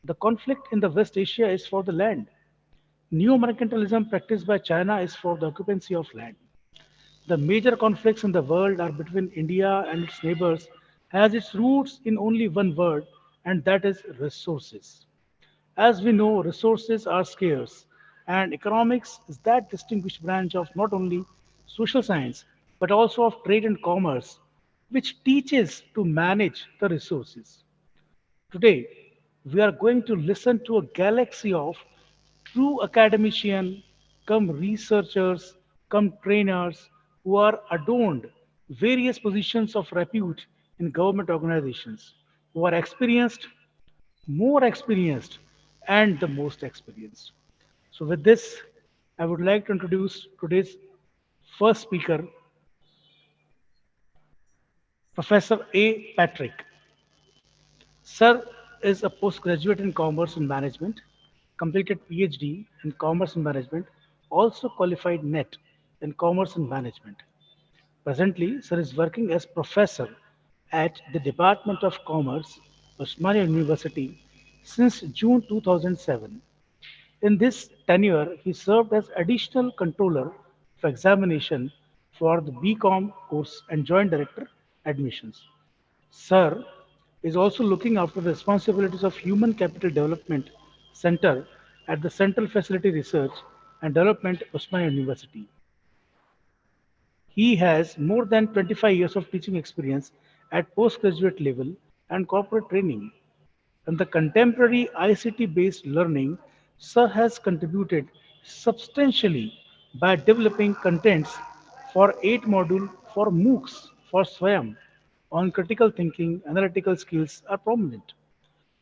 The conflict in the West Asia is for the land. Neo-mercantilism practiced by China is for the occupancy of land. The major conflicts in the world are between India and its neighbors has its roots in only one word, and that is resources. As we know, resources are scarce, and economics is that distinguished branch of not only social science but also of trade and commerce, which teaches to manage the resources. Today, we are going to listen to a galaxy of true academicians, come researchers, come trainers who are adorned various positions of repute in government organizations, who are experienced, more experienced, and the most experienced. So, with this, I would like to introduce today's first speaker, Professor A. Patrick. Sir is a postgraduate in Commerce and Management, completed PhD in Commerce and Management, also qualified NET in Commerce and Management. Presently, Sir is working as professor at the Department of Commerce, Osmania University since June 2007. In this tenure, he served as additional controller for examination for the BCom course and joint director admissions. Sir is also looking after the responsibilities of Human Capital Development Center at the Central Facility Research and Development Osmania University. He has more than 25 years of teaching experience at postgraduate level and corporate training. In the contemporary ICT-based learning, Sir has contributed substantially by developing contents for 8 module for MOOCs for Swayam on critical thinking, analytical skills are prominent.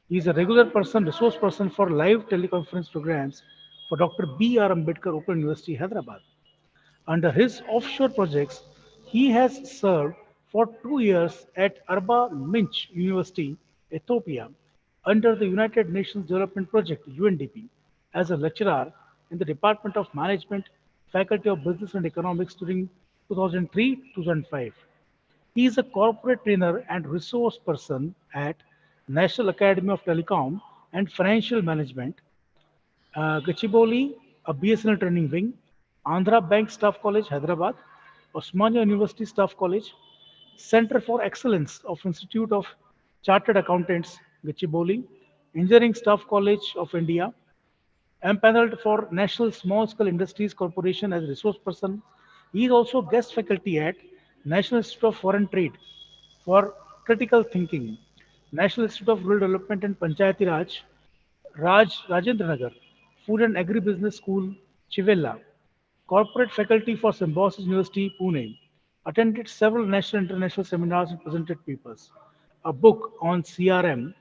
He is a regular person, resource person for live teleconference programs for Dr. B.R. Ambedkar Open University, Hyderabad. Under his offshore projects, he has served for 2 years at Arba Minch University, Ethiopia, under the United Nations Development Project (UNDP) as a lecturer in the Department of Management, Faculty of Business and Economics during 2003-2005. He is a corporate trainer and resource person at National Academy of Telecom and Financial Management, Gachibowli, a BSNL training wing, Andhra Bank Staff College, Hyderabad, Osmania University Staff College, Center for Excellence of Institute of Chartered Accountants, Gachibowli, Engineering Staff College of India, empaneled for National Small Scale Industries Corporation as resource person. He is also guest faculty at National Institute of Foreign Trade for critical thinking, National Institute of Rural Development and Panchayati Rajendra Nagar, Food and Agribusiness School, Chivella, Corporate Faculty for Symbiosis University, Pune, attended several national and international seminars and presented papers. A book on CRM,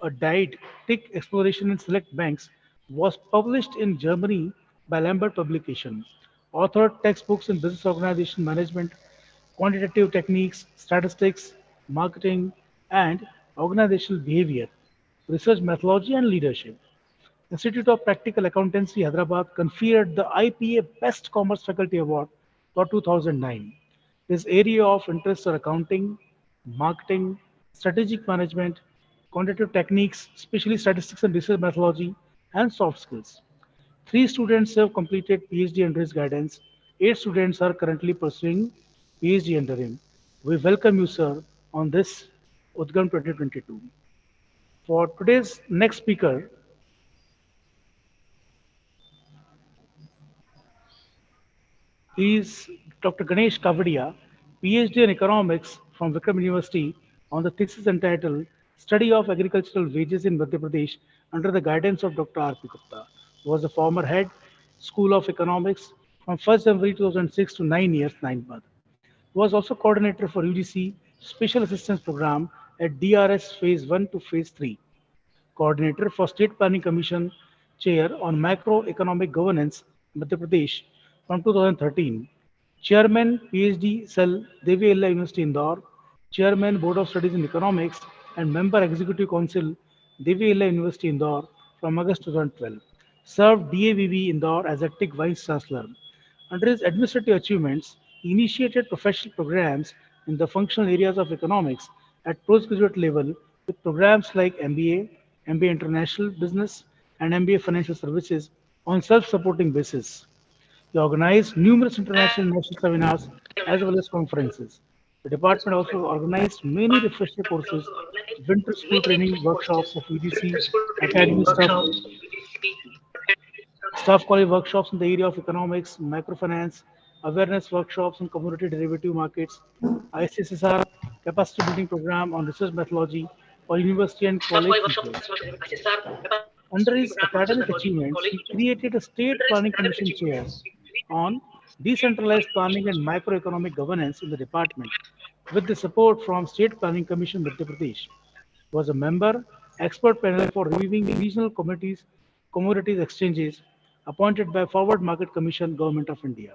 a didactic exploration in select banks, was published in Germany by Lambert Publication. Authored textbooks in business organization management, quantitative techniques, statistics, marketing, and organizational behavior, research methodology, and leadership. Institute of Practical Accountancy, Hyderabad, conferred the IPA Best Commerce Faculty Award for 2009. His area of interest are accounting, marketing, strategic management, quantitative techniques, especially statistics and research methodology, and soft skills. 3 students have completed PhD under his guidance. 8 students are currently pursuing PhD under him. We welcome you, sir, on this Udgam 2022. For today's next speaker, is Dr. Ganesh Kavadia, PhD in Economics from Vikram University, on the thesis entitled Study of Agricultural Wages in Madhya Pradesh under the guidance of Dr. R.P. Gupta, who was the former head, School of Economics from 1st January 2006 to 9 years, 9 months. He was also coordinator for UGC Special Assistance Program at DRS Phase 1 to Phase 3, coordinator for State Planning Commission Chair on Macroeconomic Governance, Madhya Pradesh from 2013, Chairman PhD Cell, Devi Ella University Indore, Chairman Board of Studies in Economics, and Member Executive Council, Devi Ella University Indore from August 2012. Served DAVV Indore as acting Vice Chancellor. Under his administrative achievements, he initiated professional programs in the functional areas of economics at postgraduate level with programs like MBA, MBA International Business, and MBA Financial Services on self-supporting basis. He organized numerous international and national seminars as well as conferences. The department also organized many refresher courses, winter school training workshops of UGC, academy staff college workshops in the area of economics, microfinance, awareness workshops on commodity derivative markets, ICSSR capacity building program on research methodology for university and college teachers. Under his academic achievements, he created a state planning commission chair on decentralized planning and microeconomic governance in the department with the support from State Planning Commission Madhya Pradesh. He was a member expert panel for reviewing regional commodities exchanges appointed by Forward Market Commission Government of India.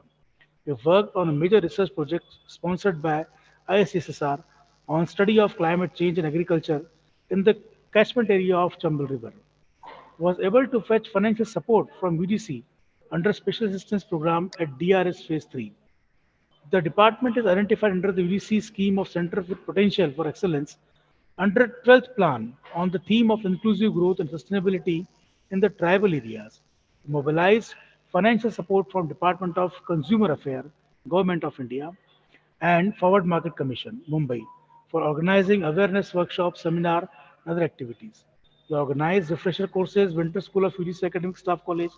He worked on a major research project sponsored by ISSSR on study of climate change and agriculture in the catchment area of Chambal River. Was able to fetch financial support from UGC under Special Assistance Program at DRS Phase 3. The department is identified under the UGC scheme of Center with Potential for Excellence under 12th plan on the theme of inclusive growth and sustainability in the tribal areas. Mobilized financial support from Department of Consumer Affairs, Government of India, and Forward Market Commission, Mumbai, for organizing awareness workshops, seminar, and other activities. They organized refresher courses, Winter School of UGC Academic Staff College,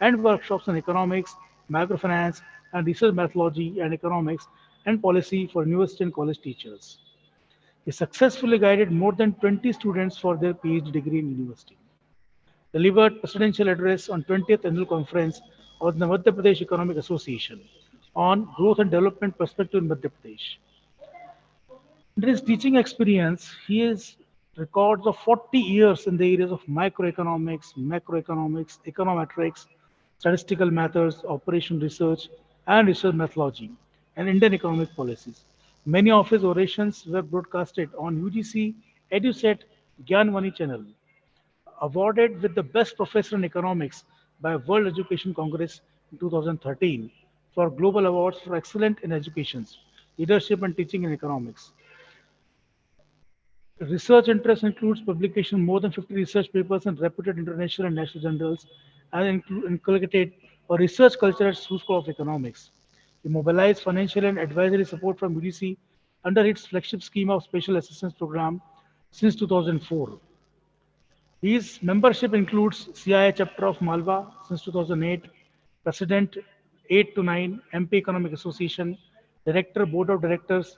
and workshops on economics, microfinance, and research methodology and economics and policy for university and college teachers. He successfully guided more than 20 students for their PhD degree in university. Delivered presidential address on 20th annual conference of the Madhya Pradesh Economic Association on growth and development perspective in Madhya Pradesh. In his teaching experience, he has records of 40 years in the areas of microeconomics, macroeconomics, econometrics, statistical methods, operation research, and research methodology, and Indian economic policies. Many of his orations were broadcasted on UGC EduSet Gyanvani channel, awarded with the Best Professor in Economics by World Education Congress in 2013 for Global Awards for Excellent in Education, Leadership and Teaching in Economics. Research interest includes publication of more than 50 research papers in reputed international and national journals and inculcated a research culture at School of Economics. He mobilized financial and advisory support from UDC under its flagship scheme of Special Assistance Program since 2004. His membership includes CIA chapter of Malwa since 2008, President 8 to 9, MP Economic Association, Director Board of Directors,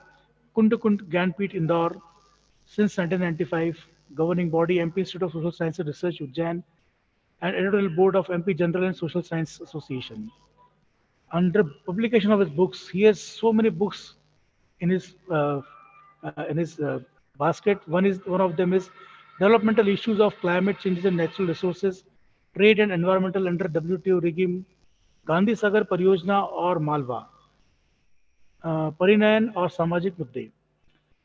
Kundakund Gyanpit Indore since 1995, Governing Body MP Institute of Social Science and Research Udgam, and Editorial Board of MP General and Social Science Association. Under publication of his books, he has so many books in his basket. One of them is developmental issues of climate changes and natural resources, trade and environmental under WTO regime, Gandhi Sagar Pariyojana or Malwa, Parinayan or Samajik Mudde,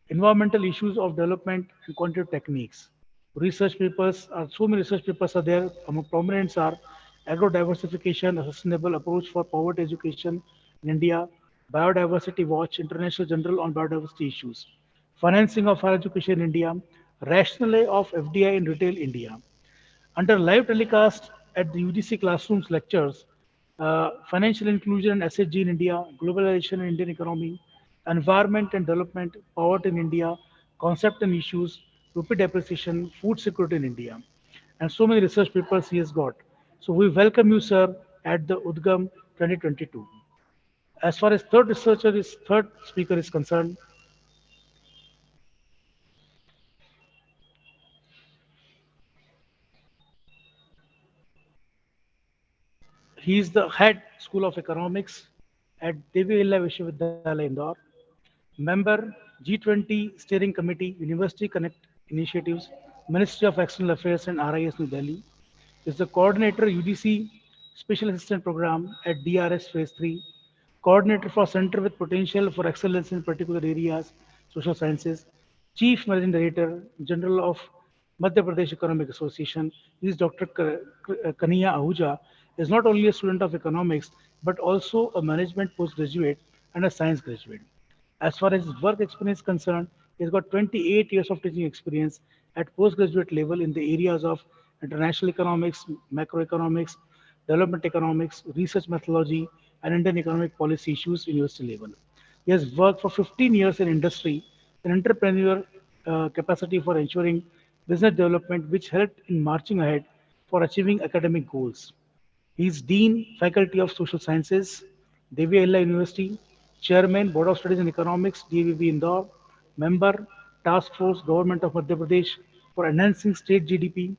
environmental issues of development and quantitative techniques. Research papers are so many research papers are there. Among prominents are agro diversification, a sustainable approach for poverty education in India, biodiversity watch, international journal on biodiversity issues, financing of higher education in India, rationale of FDI in retail India. Under live telecast at the UGC classrooms lectures, financial inclusion and SHG in India, globalization in Indian economy, environment and development, poverty in India, concept and issues, rupee depreciation, food security in India, and so many research papers he has got. So we welcome you, sir, at the Udgam 2022. As far as third speaker is concerned, he is the head School of Economics at Devi Illa Vishwavidyalaya Indore, member G20 Steering Committee, University Connect Initiatives, Ministry of External Affairs and RIS New Delhi, is the coordinator UDC Special Assistant Program at DRS Phase 3, coordinator for Center with Potential for Excellence in Particular Areas, Social Sciences, Chief Managing Director, General of Madhya Pradesh Economic Association. He is Dr. Kaniya Ahuja, is not only a student of economics, but also a management postgraduate and a science graduate. As far as his work experience is concerned, he's got 28 years of teaching experience at postgraduate level in the areas of international economics, macroeconomics, development economics, research methodology, and Indian economic policy issues university level. He has worked for 15 years in industry, an entrepreneur capacity for ensuring business development, which helped in marching ahead for achieving academic goals. He is Dean, Faculty of Social Sciences, Devi Ahilya University, Chairman, Board of Studies in Economics, DVB Indore, Member, Task Force, Government of Madhya Pradesh for Enhancing State GDP,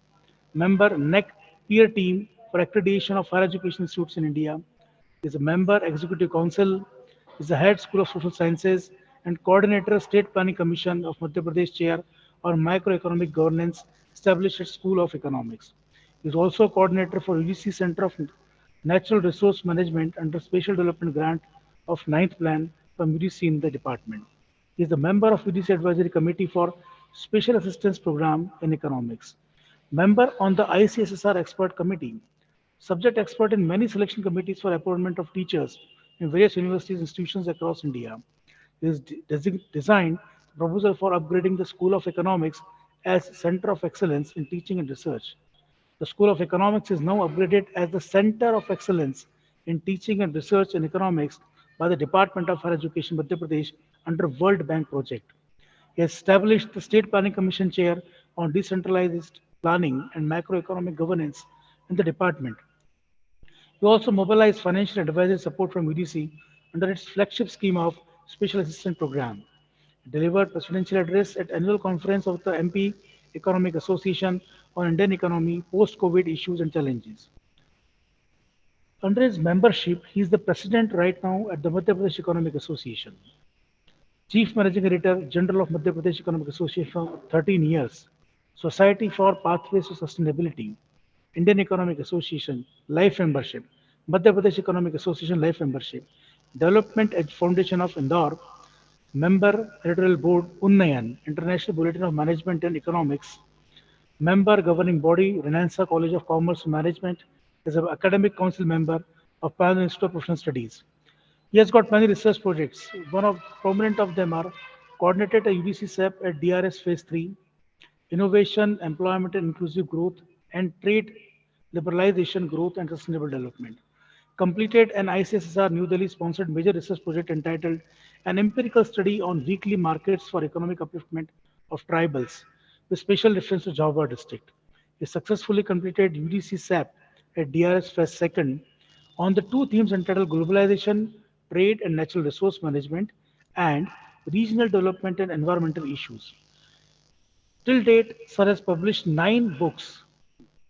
Member, NEC Peer Team for Accreditation of Higher Education Institutes in India, is a member, Executive Council, is the head School of Social Sciences, and coordinator, State Planning Commission of Madhya Pradesh Chair on Microeconomic Governance, established at School of Economics. He is also coordinator for UGC Center of Natural Resource Management under Special Development Grant of Ninth Plan from UGC in the department. He is a member of UGC Advisory Committee for Special Assistance Program in Economics. Member on the ICSSR Expert Committee, subject expert in many selection committees for appointment of teachers in various universities and institutions across India. He has designed a proposal for upgrading the School of Economics as Center of Excellence in Teaching and Research. The School of Economics is now upgraded as the Center of Excellence in Teaching and Research in Economics by the Department of Higher Education, Madhya Pradesh, under World Bank project. He established the State Planning Commission Chair on Decentralized Planning and Macroeconomic Governance in the department. He also mobilized financial advisory support from UDC under its flagship scheme of Special Assistant Program. He delivered presidential address at annual conference of the MP Economic Association on Indian economy, post-COVID issues and challenges. Under his membership, he is the president right now at the Madhya Pradesh Economic Association. Chief Managing Editor General of Madhya Pradesh Economic Association for 13 years, Society for Pathways to Sustainability, Indian Economic Association, Life Membership, Madhya Pradesh Economic Association Life Membership, Development Foundation of Indore, Member Editorial Board Unnayan, International Bulletin of Management and Economics, Member Governing Body Renansa College of Commerce and Management, is an academic council member of Plenary Institute of Professional Studies. He has got many research projects. One of prominent of them are coordinated a UGC SEP at DRS Phase 3, Innovation, Employment and Inclusive Growth, and Trade Liberalization, Growth and Sustainable Development. Completed an ICSSR New Delhi sponsored major research project entitled An Empirical Study on Weekly Markets for Economic Upliftment of Tribals, with special reference to Jhabua district. He successfully completed UDC SAP at DRS Phase 2 on the two themes entitled Globalization, Trade and Natural Resource Management, and Regional Development and Environmental Issues. Till date, Sir has published 9 books,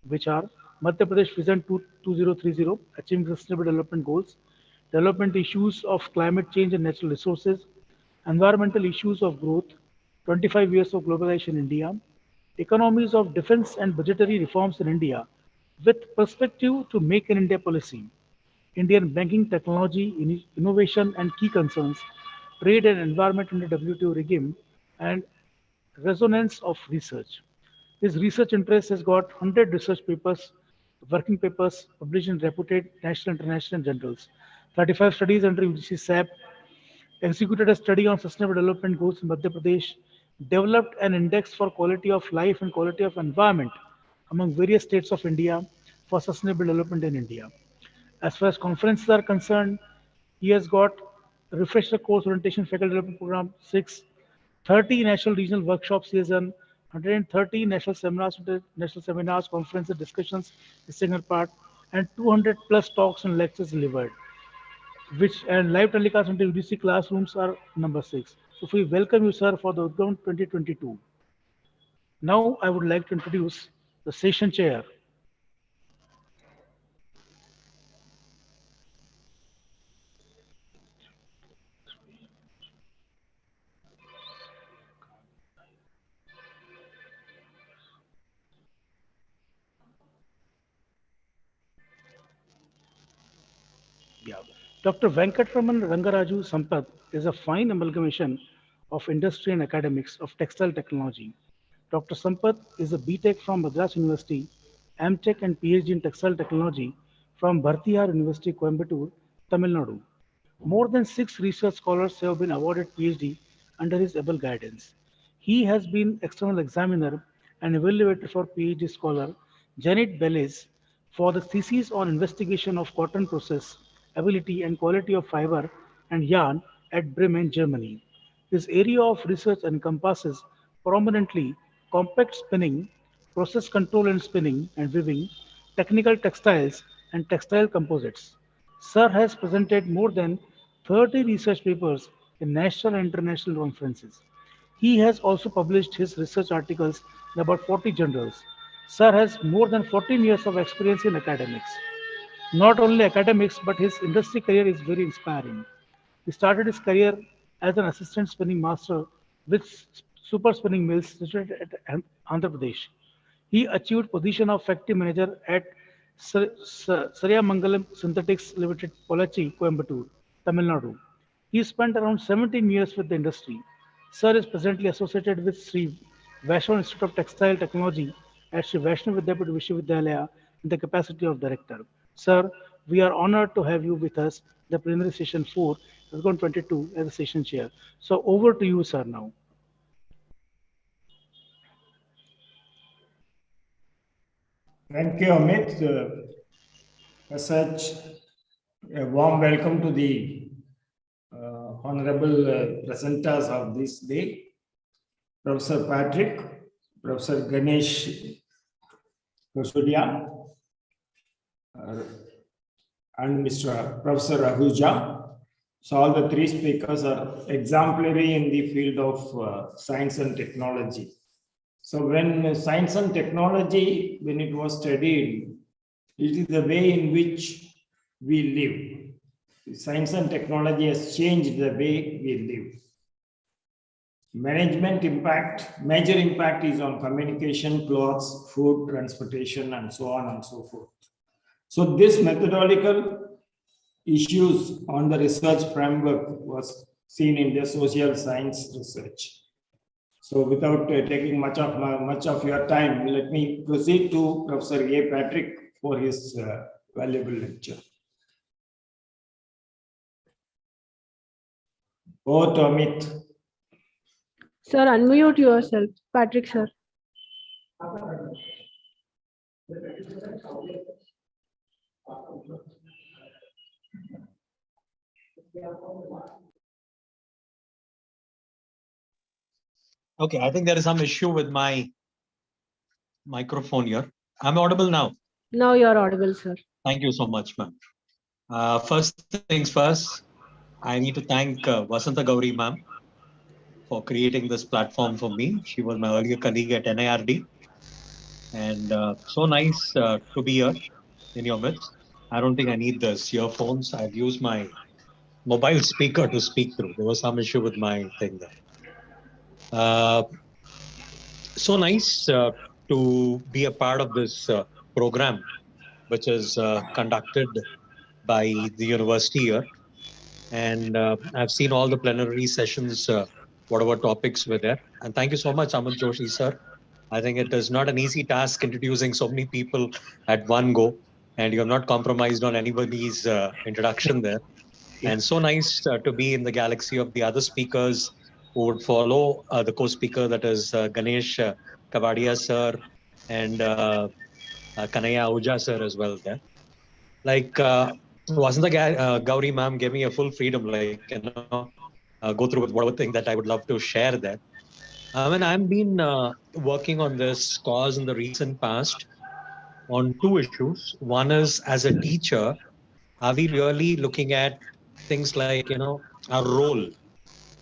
which are Madhya Pradesh Vision 2030, Achieving Sustainable Development Goals, Development Issues of Climate Change and Natural Resources, Environmental Issues of Growth, 25 Years of Globalization in India, Economies of Defense and Budgetary Reforms in India, with perspective to Make in India policy, Indian banking technology, innovation and key concerns, trade and environment in the WTO regime, and resonance of research. His research interest has got 100 research papers, working papers published in reputed national and international journals, 35 studies under UGC SAP, executed a study on sustainable development goals in Madhya Pradesh, developed an index for quality of life and quality of environment among various states of India for sustainable development in India. As far as conferences are concerned, he has got refresher course orientation faculty development program 6, 30 national regional workshops he has done, 130 national seminars, conferences, discussions, the second part, and 200 plus talks and lectures delivered, which and live telecast into UDC classrooms are number 6. So we welcome you, sir, for the Udgam 2022. Now I would like to introduce the session chair. Yeah. Dr. Venkatraman Rangaraju Sampath is a fine amalgamation of industry and academics of textile technology. Dr. Sampath is a BTech from Madras University, MTech and PhD in textile technology from Bhartihar University, Coimbatore, Tamil Nadu. More than 6 research scholars have been awarded PhD under his able guidance. He has been external examiner and evaluated for PhD scholar Janet Bellis for the thesis on investigation of cotton process, ability and quality of fiber and yarn at Bremen, Germany. His area of research encompasses prominently compact spinning, process control and spinning and weaving, technical textiles, and textile composites. Sir has presented more than 30 research papers in national and international conferences. He has also published his research articles in about 40 journals. Sir has more than 14 years of experience in academics. Not only academics, but his industry career is very inspiring. He started his career as an assistant spinning master with super spinning mills situated at Andhra Pradesh. He achieved position of factory manager at Saryamangalam Synthetics Limited, Pollachi, Coimbatore, Tamil Nadu. He spent around 17 years with the industry. Sir is presently associated with Sri Vaishnav Institute of Textile Technology at Sri Vaishnav Vidyapith Vishwavidyalaya in the capacity of director. Sir, we are honored to have you with us the plenary session 4, 2022 as a session chair. So over to you, sir, now. Thank you, Amit. As such, a warm welcome to the honorable presenters of this day, Professor Patrick, Professor Ganesh Kosudia, and Mr. Professor Ahuja. So all the three speakers are exemplary in the field of science and technology. So when science and technology, when it was studied, it is the way in which we live. Science and technology has changed the way we live. Management impact, major impact is on communication, clothes, food, transportation, and so on and so forth. So this methodological issues on the research framework was seen in the social science research. So without taking much of your time, let me proceed to Professor A. Patrick for his valuable lecture. Over to Amit. Sir, unmute yourself, Patrick, sir. Okay, I think there is some issue with my microphone here. I'm audible now. Now you're audible, sir. Thank you so much, ma'am. First things first, I need to thank Vasanta Gauri, ma'am, for creating this platform for me. She was my earlier colleague at NIRD. And so nice to be here in your midst. I don't think I need this earphones. I've used my mobile speaker to speak through. There was some issue with my thing there. So nice to be a part of this program, which is conducted by the university here. And I've seen all the plenary sessions, whatever topics were there. And thank you so much, Amit Joshi, sir. I think it is not an easy task introducing so many people at one go. And you have not compromised on anybody's introduction there. And so nice to be in the galaxy of the other speakers who would follow the co-speaker, that is Ganesh Kavadia sir and Kanaya Ahuja sir as well there. Like Vasanta Gauri ma'am gave me a full freedom, like, go through with whatever thing that I would love to share there. I've been working on this cause in the recent past on two issues. One is, as a teacher, are we really looking at things like, our role?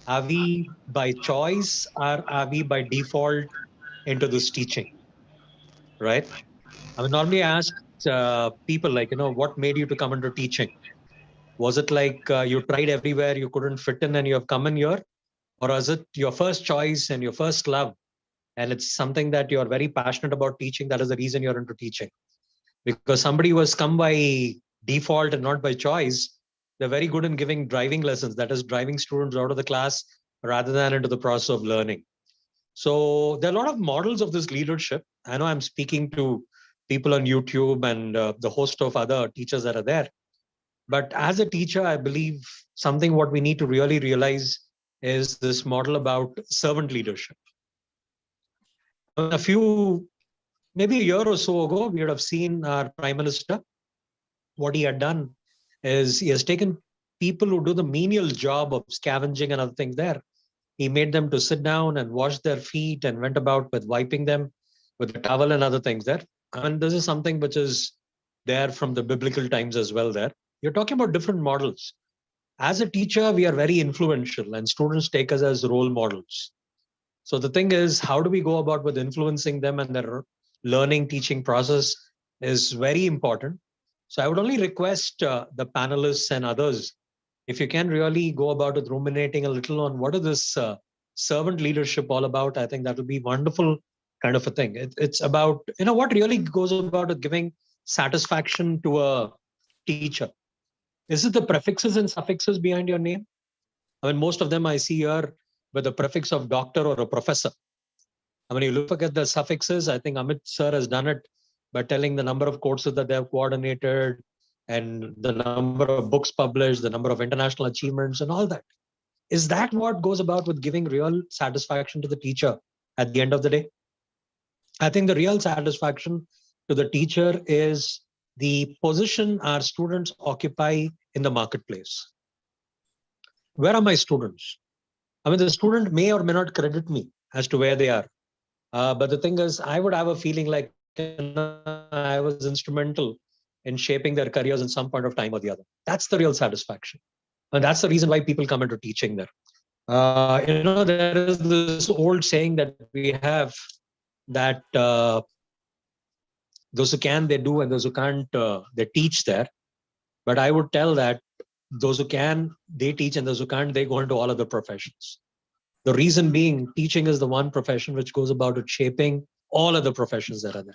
Are we by choice or are we by default into this teaching, right? Normally I ask people like, what made you to come into teaching? Was it like you tried everywhere, you couldn't fit in and you have come in here? Or is it your first choice and your first love? And it's something that you're very passionate about teaching. That is the reason you're into teaching. Because somebody who has come by default and not by choice, they're very good in giving driving lessons. That is driving students out of the class rather than into the process of learning. So there are a lot of models of this leadership. I know I'm speaking to people on YouTube and the host of other teachers that are there. But as a teacher, I believe something what we need to really realize is this model about servant leadership. A few, maybe a year or so ago, we would have seen our Prime Minister. What he had done is he has taken people who do the menial job of scavenging and other things there. He made them to sit down and wash their feet and went about with wiping them with a towel and other things there. And this is something which is there from the biblical times as well there. You're talking about different models. As a teacher, we are very influential and students take us as role models. So the thing is, how do we go about with influencing them, and their learning teaching process is very important. So I would only request the panelists and others, if you can really go about it, ruminating a little on what is this servant leadership all about. I think that will be wonderful kind of a thing. It's about, what really goes about it, giving satisfaction to a teacher. Is it the prefixes and suffixes behind your name? I mean, most of them I see here with a prefix of doctor or a professor. I mean, you look at the suffixes, I think Amit sir has done it by telling the number of courses that they have coordinated and the number of books published, the number of international achievements and all that. Is that what goes about with giving real satisfaction to the teacher at the end of the day? I think the real satisfaction to the teacher is the position our students occupy in the marketplace. Where are my students? I mean, the student may or may not credit me as to where they are. But the thing is, I would have a feeling like I was instrumental in shaping their careers in some point of time or the other. That's the real satisfaction. And that's the reason why people come into teaching there. There is this old saying that we have that those who can, they do, and those who can't, they teach there. But I would tell that those who can, they teach, and those who can't, they go into all other professions. The reason being, teaching is the one profession which goes about it shaping all other professions that are there.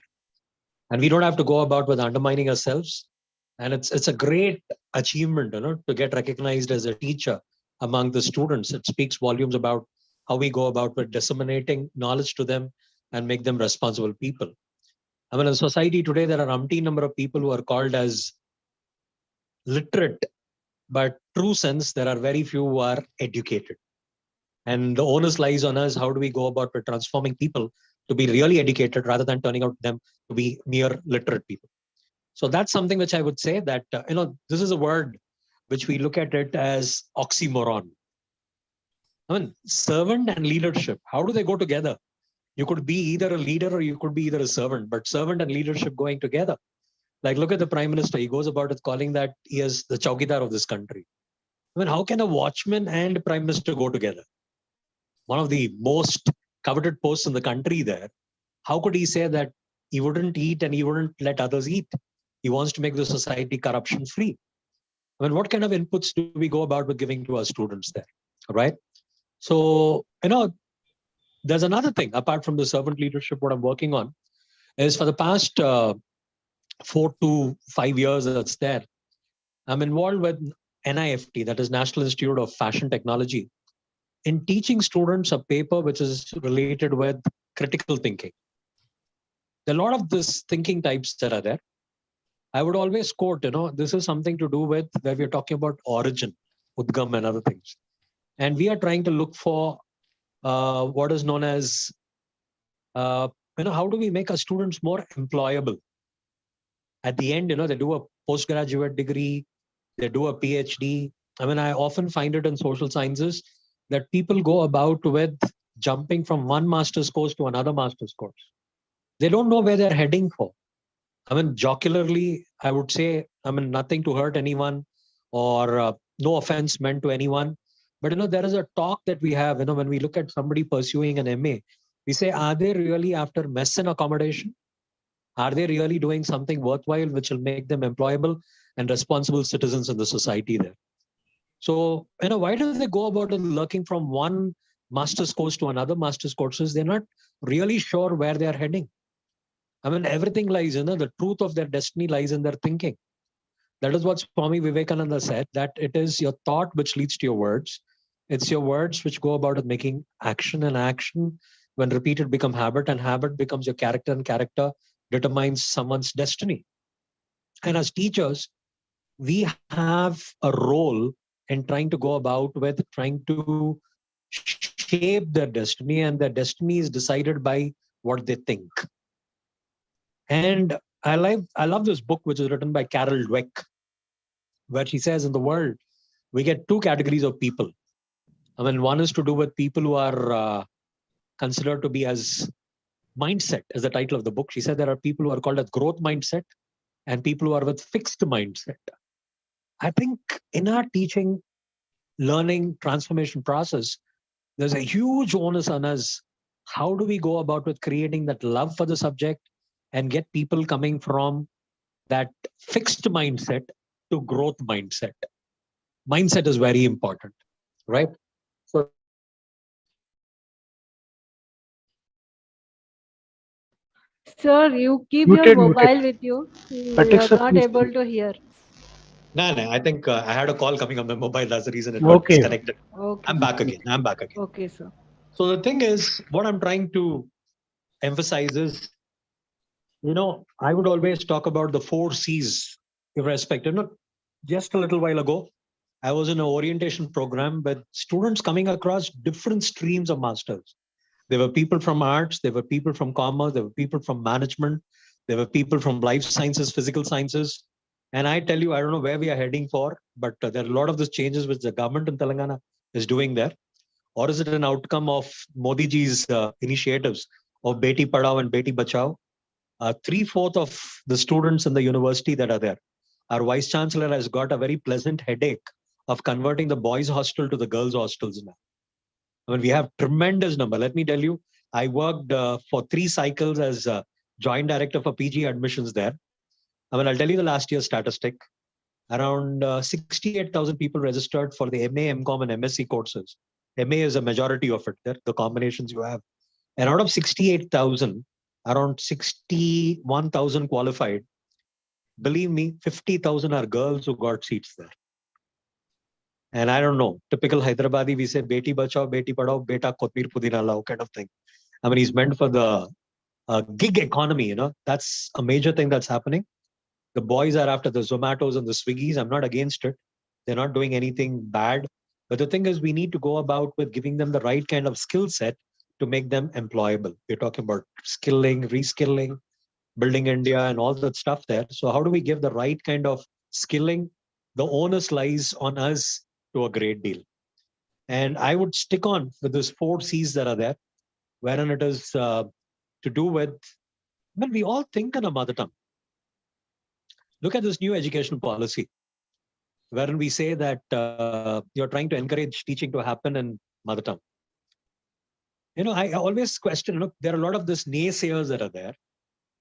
And we don't have to go about with undermining ourselves. And it's a great achievement, to get recognized as a teacher among the students. It speaks volumes about how we go about with disseminating knowledge to them and make them responsible people. I mean, in society today, there are umpteen number of people who are called as literate, but true sense, there are very few who are educated. And the onus lies on us. How do we go about with transforming people to be really educated rather than turning out them to be mere literate people? So that's something which I would say that, this is a word which we look at it as oxymoron. I mean, servant and leadership, how do they go together? You could be either a leader or you could be either a servant, but servant and leadership going together. Like, look at the Prime Minister. He goes about it calling that he is the Chaukidar of this country. I mean, how can a watchman and Prime Minister go together? One of the most coveted posts in the country there. How could he say that he wouldn't eat and he wouldn't let others eat? He wants to make the society corruption free. I mean, what kind of inputs do we go about with giving to our students there, right? So, there's another thing apart from the servant leadership. What I'm working on is for the past 4 to 5 years that's there, I'm involved with NIFT, that is National Institute of Fashion Technology, in teaching students a paper which is related with critical thinking. There are a lot of this thinking types that are there. I would always quote, this is something to do with where we're talking about origin, Udgam and other things. And we are trying to look for what is known as, how do we make our students more employable? At the end, they do a postgraduate degree, they do a PhD. I mean, I often find it in social sciences that people go about with jumping from one master's course to another master's course. They don't know where they're heading for. I mean, jocularly, I would say, nothing to hurt anyone or no offense meant to anyone. But, there is a talk that we have, when we look at somebody pursuing an MA, we say, are they really after mess and accommodation? Are they really doing something worthwhile, which will make them employable and responsible citizens in the society there? So, why do they go about lurking from one master's course to another master's courses? They're not really sure where they are heading. I mean, everything lies, the truth of their destiny lies in their thinking. That is what Swami Vivekananda said, that it is your thought which leads to your words. It's your words which go about making action, and action, when repeated, become habit, and habit becomes your character, and character determines someone's destiny. And as teachers, we have a role in trying to go about with trying to shape their destiny, and their destiny is decided by what they think. And I love this book, which is written by Carol Dweck, where she says in the world, we get two categories of people. I mean, one is to do with people who are considered to be as mindset, as the title of the book. She said there are people who are called as growth mindset and people who are with fixed mindset. I think in our teaching, learning, transformation process, there's a huge onus on us. How do we go about with creating that love for the subject and get people coming from that fixed mindset to growth mindset? Mindset is very important, right? So Sir, you keep your Muted, mobile muted. with you. We Patrick are sir, not please. able to hear. no, I think I had a call coming on my mobile. That's the reason it got Okay. disconnected. Okay. I'm back again. Okay, sir. So the thing is, what I'm trying to emphasize is, I would always talk about the 4 C's, irrespective. Just a little while ago, I was in an orientation program with students coming across different streams of masters. There were people from arts, there were people from commerce, there were people from management, there were people from life sciences, physical sciences. And I tell you, I don't know where we are heading for, but there are a lot of these changes which the government in Telangana is doing there. Or is it an outcome of Modi ji's initiatives of Beti Padhao and Beti Bachao? 3/4 of the students in the university that are there, our vice chancellor has got a very pleasant headache of converting the boys' hostel to the girls' hostels now. I mean, we have tremendous number. Let me tell you, I worked for 3 cycles as joint director for PG admissions there. I mean, I'll tell you the last year's statistic. Around 68,000 people registered for the MA, MCom, and MSc courses. MA is a majority of it there, the combinations you have. And out of 68,000, around 61,000 qualified. Believe me, 50,000 are girls who got seats there. And I don't know, typical Hyderabadi, we say Beti Bachao, Beti Padhao, Beta Kotmir Pudina Lao kind of thing. I mean, he's meant for the gig economy, that's a major thing that's happening. The boys are after the Zomatos and the Swiggies. I'm not against it. They're not doing anything bad. But the thing is, we need to go about with giving them the right kind of skill set to make them employable. We're talking about skilling, reskilling, building India and all that stuff there. So how do we give the right kind of skilling? The onus lies on us to a great deal. And I would stick on with those 4 C's that are there, wherein it is to do with, well, we all think in a mother tongue. Look at this new educational policy, wherein we say that you're trying to encourage teaching to happen in mother tongue. I always question, there are a lot of these naysayers that are there.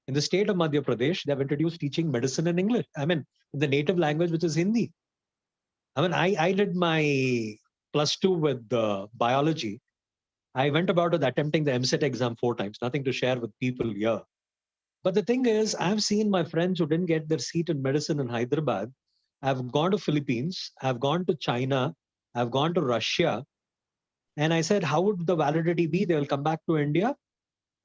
In the state of Madhya Pradesh, they have introduced teaching medicine in English. I mean, in the native language, which is Hindi. I mean, I did my +2 with biology. I went about with attempting the MSET exam 4 times, nothing to share with people here. But the thing is, I've seen my friends who didn't get their seat in medicine in Hyderabad. I've gone to Philippines, I've gone to China, I've gone to Russia. And I said, how would the validity be? They will come back to India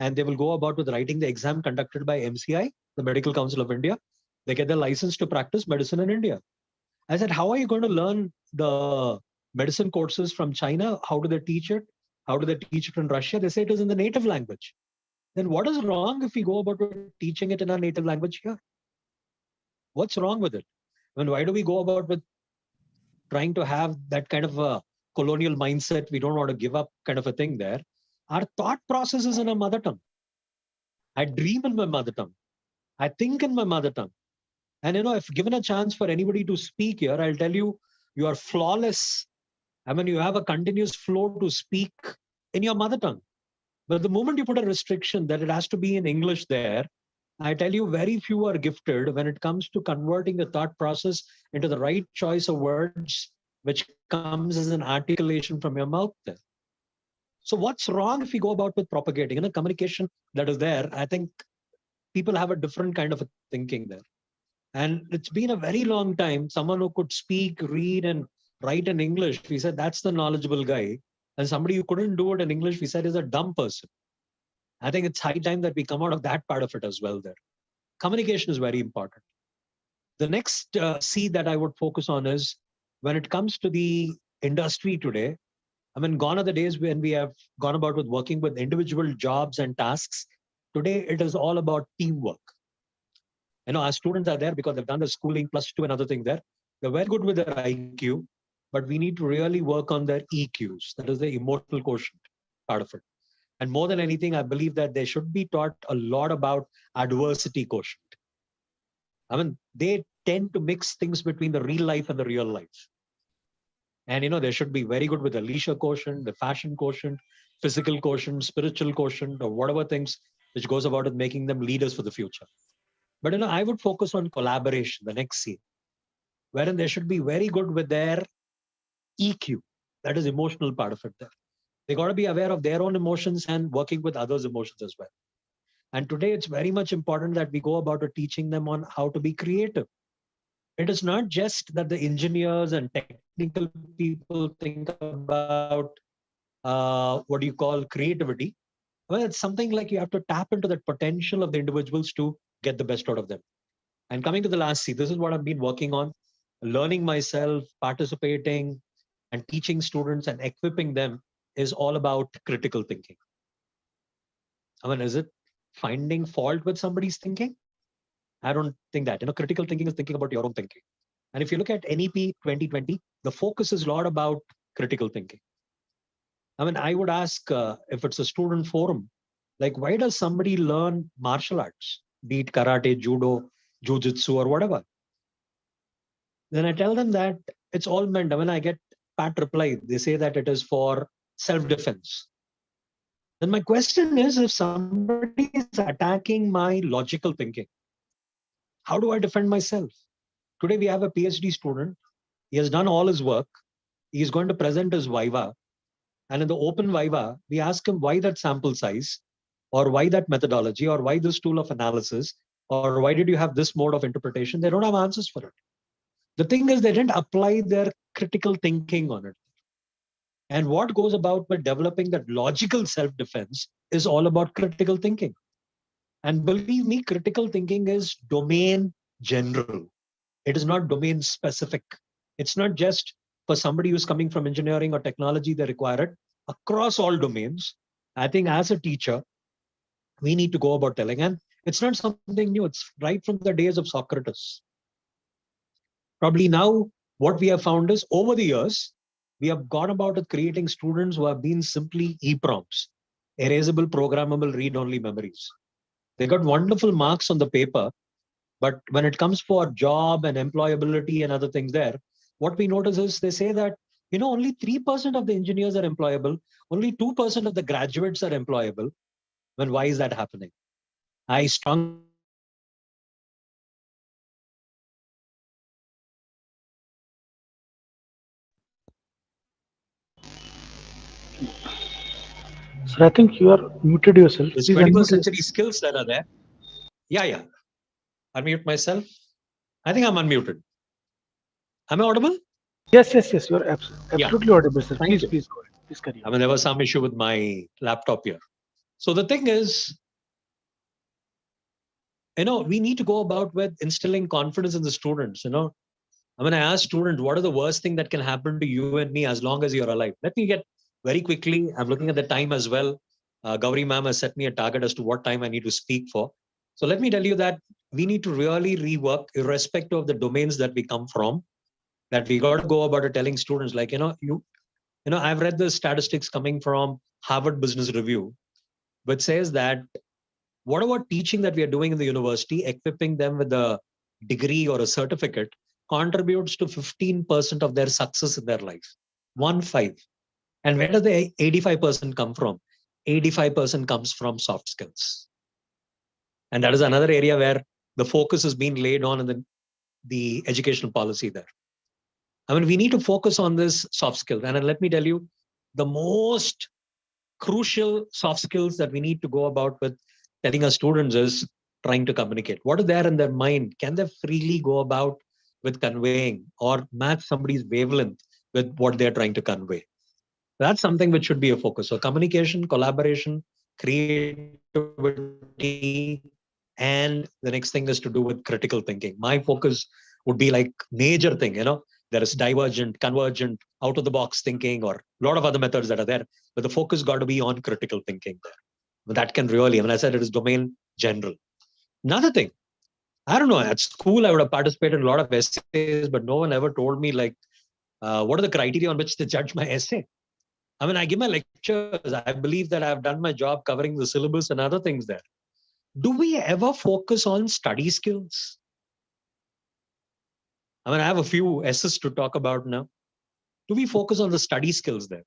and they will go about with writing the exam conducted by MCI, the Medical Council of India. They get their license to practice medicine in India. I said, how are you going to learn the medicine courses from China? How do they teach it? How do they teach it in Russia? They say it is in the native language. Then what is wrong if we go about teaching it in our native language here? What's wrong with it? I mean, why do we go about with trying to have that kind of a colonial mindset? We don't want to give up kind of a thing there. Our thought process is in our mother tongue. I dream in my mother tongue. I think in my mother tongue. And if given a chance for anybody to speak here, I'll tell you, you are flawless. I mean, you have a continuous flow to speak in your mother tongue. But the moment you put a restriction that it has to be in English there, I tell you, very few are gifted when it comes to converting the thought process into the right choice of words, which comes as an articulation from your mouth there. So what's wrong if we go about with propagating? Communication that is there, I think people have a different kind of a thinking there. And it's been a very long time, someone who could speak, read, and write in English, we said that's the knowledgeable guy. And somebody who couldn't do it in English, we said is a dumb person. I think it's high time that we come out of that part of it as well there. Communication is very important. The next C that I would focus on is when it comes to the industry today, I mean, gone are the days when we have gone about with working with individual jobs and tasks Today, it is all about teamwork. Our students are there because they've done the schooling plus two and other thing there. They're very good with their IQ, but we need to really work on their EQs. That is the emotional quotient part of it. And more than anything, I believe that they should be taught a lot about adversity quotient. I mean, they tend to mix things between the real life and the real life. And they should be very good with the leisure quotient, the fashion quotient, physical quotient, spiritual quotient, or whatever things which goes about it, making them leaders for the future. But I would focus on collaboration, the next C, wherein they should be very good with their EQ. That is emotional part of it there. They got to be aware of their own emotions and working with others' emotions as well. And today it's very much important that we go about teaching them on how to be creative. It is not just that the engineers and technical people think about what do you call creativity. Well, it's something like you have to tap into that potential of the individuals to get the best out of them. And coming to the last C, this is what I've been working on, learning myself, participating, and teaching students and equipping them is all about critical thinking. I mean, is it finding fault with somebody's thinking? I don't think that. Critical thinking is thinking about your own thinking. And if you look at NEP 2020, the focus is a lot about critical thinking. I mean, I would ask if it's a student forum, like, why does somebody learn martial arts, be it karate, judo, jujitsu, or whatever? Then I tell them that it's all meant. When I get pat reply, they say that it is for self-defense. Then my question is, if somebody is attacking my logical thinking, how do I defend myself? Today we have a PhD student. He has done all his work. He is going to present his viva. And in the open viva, we ask him why that sample size, or why that methodology, or why this tool of analysis, or why did you have this mode of interpretation? They don't have answers for it. The thing is, they didn't apply their critical thinking on it. And what goes about with developing that logical self-defense is all about critical thinking. And believe me, critical thinking is domain general. It is not domain specific. It's not just for somebody who's coming from engineering or technology, they require it across all domains. I think as a teacher, we need to go about telling, and it's not something new. It's right from the days of Socrates. Probably now, what we have found is over the years, we have gone about creating students who have been simply EPROMs, erasable, programmable, read-only memories. They got wonderful marks on the paper, but when it comes for job and employability and other things there, what we notice is they say that, only 3% of the engineers are employable, only 2% of the graduates are employable. Then why is that happening? I strongly believe that it is because of the critical thinking and logical self-defense that is not being developed. Sir, I think you are muted yourself. These Please 21st unmute century yourself. skills that are there. Yeah. Unmute myself. I think I'm unmuted. Am I audible? Yes. You are Yeah. absolutely audible, sir. Thank you. Please go ahead. Please carry I on. mean, there was some issue with my laptop here. So the thing is, we need to go about with instilling confidence in the students. I mean, I ask students, what are the worst thing that can happen to you and me as long as you're alive? Let me get very quickly. I'm looking at the time as well. Gauri ma'am has set me a target as to what time I need to speak for. So let me tell you that we need to really rework, irrespective of the domains that we come from, that we got to go about telling students, like, I've read the statistics coming from Harvard Business Review, which says that whatever teaching that we are doing in the university, equipping them with a degree or a certificate, contributes to 15% of their success in their life. 1-5. And where does the 85% come from? 85% comes from soft skills. And that is another area where the focus is being laid on in the educational policy there. I mean, we need to focus on this soft skill. And let me tell you, the most crucial soft skills that we need to go about with telling our students is trying to communicate. What is there in their mind? Can they freely go about with conveying or match somebody's wavelength with what they're trying to convey? That's something which should be a focus. So communication, collaboration, creativity, and the next thing is to do with critical thinking. My focus would be like major thing, there is divergent, convergent, out of the box thinking, or a lot of other methods that are there, but the focus got to be on critical thinking there. That can really, I mean, I said it is domain general. Another thing, I don't know, at school, I would have participated in a lot of essays, but no one ever told me, like, what are the criteria on which they judge my essay? I mean, I give my lectures. I believe that I've done my job covering the syllabus and other things there. Do we ever focus on study skills? I mean, I have a few essays to talk about now. Do we focus on the study skills there?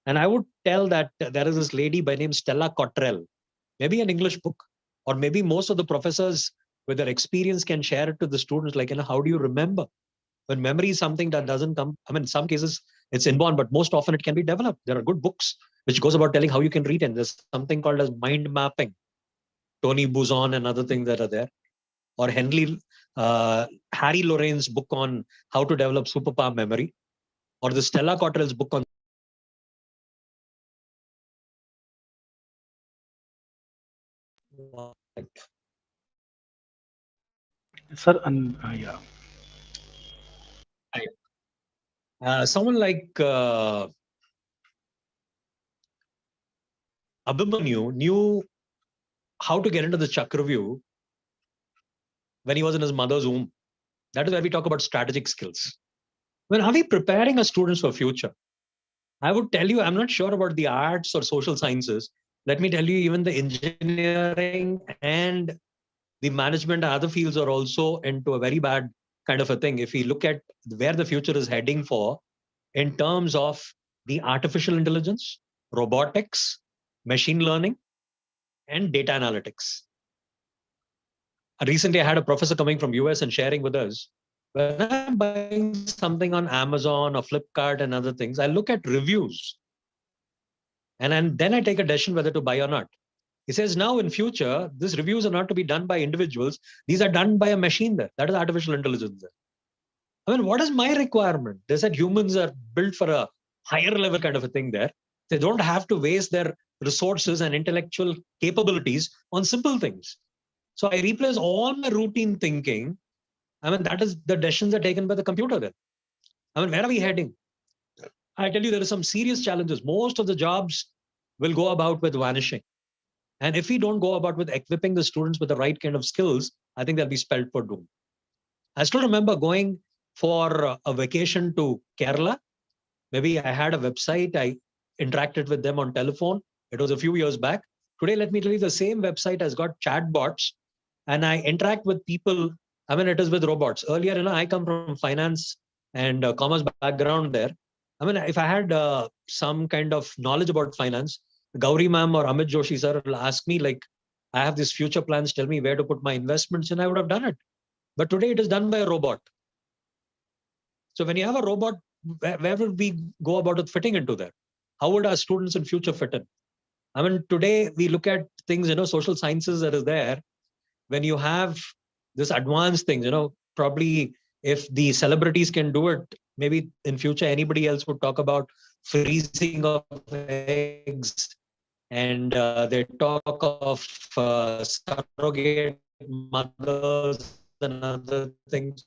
And I would tell that there is this lady by name Stella Cottrell, maybe an English book, or maybe most of the professors with their experience can share it to the students, like, how do you remember? When memory is something that doesn't come, I mean, in some cases it's inborn, but most often it can be developed. There are good books which goes about telling how you can retain. There's something called as mind mapping, Tony Buzan and other things that are there, or Harry Lorraine's book on how to develop superpower memory, or the Stella Cottrell's book on Sir, yeah. Someone like Abhimanyu knew how to get into the Chakravyuh when he was in his mother's womb. That is where we talk about strategic skills. When are we preparing our students for future? I would tell you, I'm not sure about the arts or social sciences. Let me tell you, even the engineering and the management and other fields are also into a very bad kind of a thing. If we look at where the future is heading for in terms of the artificial intelligence, robotics, machine learning, and data analytics. Recently, I had a professor coming from US and sharing with us, when I'm buying something on Amazon or Flipkart and other things, I look at reviews. And then I take a decision whether to buy or not. He says, now in future, these reviews are not to be done by individuals. These are done by a machine there. That is artificial intelligence there. I mean, what is my requirement? They said humans are built for a higher level kind of a thing there. They don't have to waste their resources and intellectual capabilities on simple things. So I replace all my routine thinking. I mean, that is the decisions are taken by the computer then. I mean, where are we heading? I tell you, there are some serious challenges. Most of the jobs will go about with vanishing. And if we don't go about with equipping the students with the right kind of skills, I think they'll be spelled for doom. I still remember going for a vacation to Kerala. Maybe I had a website. I interacted with them on telephone. It was a few years back. Today, let me tell you, the same website has got chatbots, and I interact with people. I mean, it is with robots. Earlier, I come from finance and commerce background there. I mean, if I had some kind of knowledge about finance, Gauri ma'am or Amit Joshi sir will ask me, like, I have these future plans, tell me where to put my investments, and I would have done it. But today it is done by a robot. So when you have a robot, where would we go about it fitting into there? How would our students in future fit in? I mean, today we look at things, social sciences that is there. When you have this advanced things, probably if the celebrities can do it, maybe in future anybody else would talk about freezing of eggs, and they talk of surrogate mothers and other things.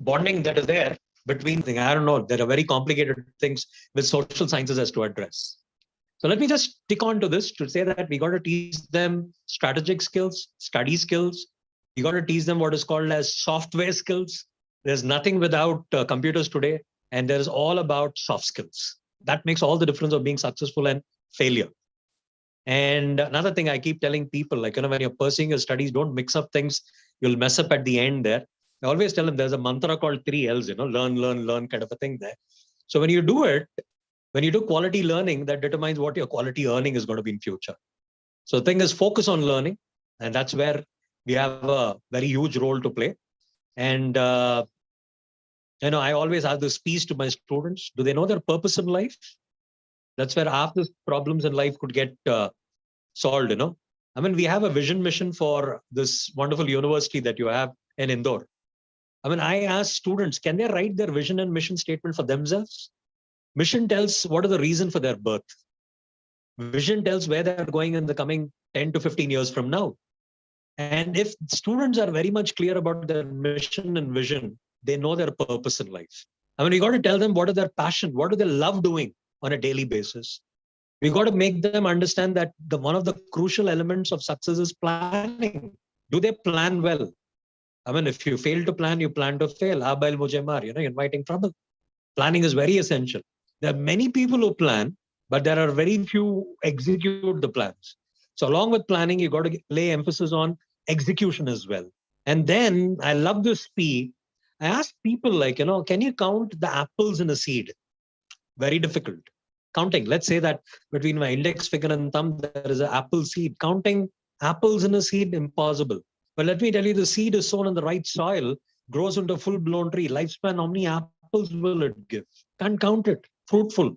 Bonding that is there between things. I don't know. There are very complicated things with social sciences as to address. So let me just stick on to this to say that we got to teach them strategic skills, study skills. We got to teach them what is called as software skills. There's nothing without computers today, and there's all about soft skills. That makes all the difference of being successful and failure. And another thing I keep telling people, like, when you're pursuing your studies, don't mix up things. You'll mess up at the end there. I always tell them there's a mantra called 3 L's, learn kind of a thing there. So when you do it, when you do quality learning, that determines what your quality earning is going to be in future. So the thing is, focus on learning. And that's where we have a very huge role to play. And, I always ask this piece to my students. Do they know their purpose in life? That's where half the problems in life could get solved, I mean, we have a vision mission for this wonderful university that you have in Indore. I mean, I ask students, can they write their vision and mission statement for themselves? Mission tells what is the reason for their birth. Vision tells where they're going in the coming 10 to 15 years from now. And if students are very much clear about their mission and vision, they know their purpose in life. I mean, you got to tell them what is their passion, what do they love doing on a daily basis. We got to make them understand that one of the crucial elements of success is planning. Do they plan well? I mean, if you fail to plan, you plan to fail. Abail mujhe maar, you're inviting trouble. Planning is very essential. There are many people who plan, but there are very few execute the plans. So along with planning, you got to lay emphasis on execution as well. And then I love this P. I ask people like, can you count the apples in a seed? Very difficult. Counting, let's say that between my index finger and thumb, there is an apple seed. Counting apples in a seed, impossible. But let me tell you, the seed is sown in the right soil, grows into a full-blown tree. Lifespan, how many apples will it give? Can't count it. Fruitful.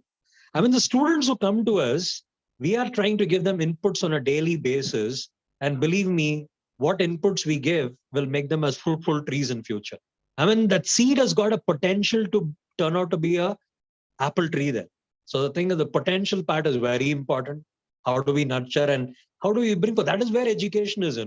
I mean, the students who come to us, we are trying to give them inputs on a daily basis. And believe me, what inputs we give will make them as fruitful trees in future. I mean, that seed has got a potential to turn out to be a apple tree there. So the thing is, the potential part is very important. How do we nurture and how do we bring forth? That is where education is,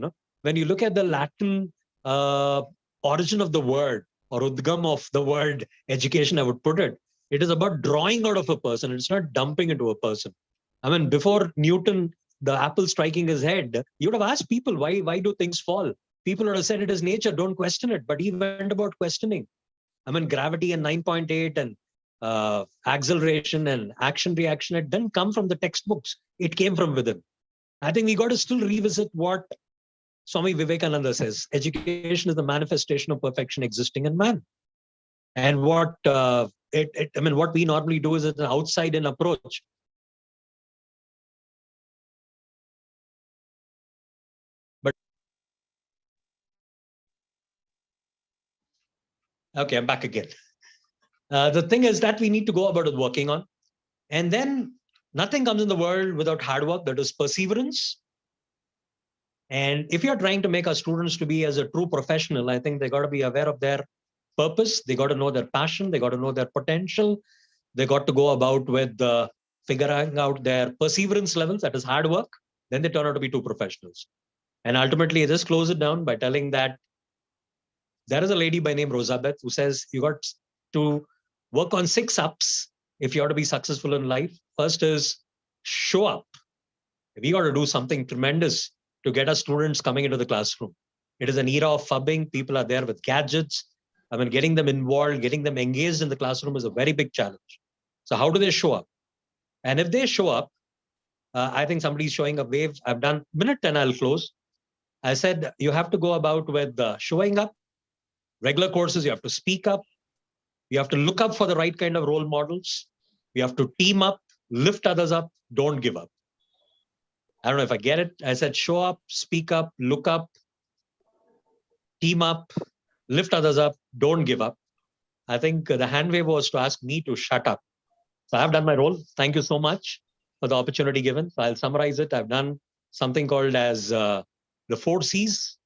When you look at the Latin origin of the word or Udgam of the word education, I would put it, it is about drawing out of a person. It's not dumping into a person. I mean, before Newton, the apple striking his head, you would have asked people, why do things fall? People would have said it is nature, don't question it. But he went about questioning. I mean, gravity and 9.8 and acceleration and action reaction, it didn't come from the textbooks. It came from within. I think we got to still revisit what Swami Vivekananda says. Education is the manifestation of perfection existing in man. And what what we normally do is an outside-in approach. But okay, I'm back again. The thing is that we need to go about it working on. And then nothing comes in the world without hard work. That is perseverance. And if you're trying to make our students to be as a true professional, I think they got to be aware of their purpose. They got to know their passion. They got to know their potential. They got to go about with figuring out their perseverance levels. That is hard work. Then they turn out to be true professionals. And ultimately, I just close it down by telling that there is a lady by name Rosabeth who says you got to work on 6 ups if you want to be successful in life. First is show up. We got to do something tremendous to get our students coming into the classroom. It is an era of fubbing. People are there with gadgets. I mean, getting them involved, getting them engaged in the classroom is a very big challenge. So how do they show up? And if they show up, I think somebody's showing a wave. I've done minute and I'll close. I said, you have to go about with showing up. Regular courses, you have to speak up. You have to look up for the right kind of role models. You have to team up, lift others up, don't give up. I don't know if I get it. I said, show up, speak up, look up, team up, lift others up, don't give up. I think the hand wave was to ask me to shut up. So I've done my role. Thank you so much for the opportunity given. So I'll summarize it. I've done something called as the 4 C's,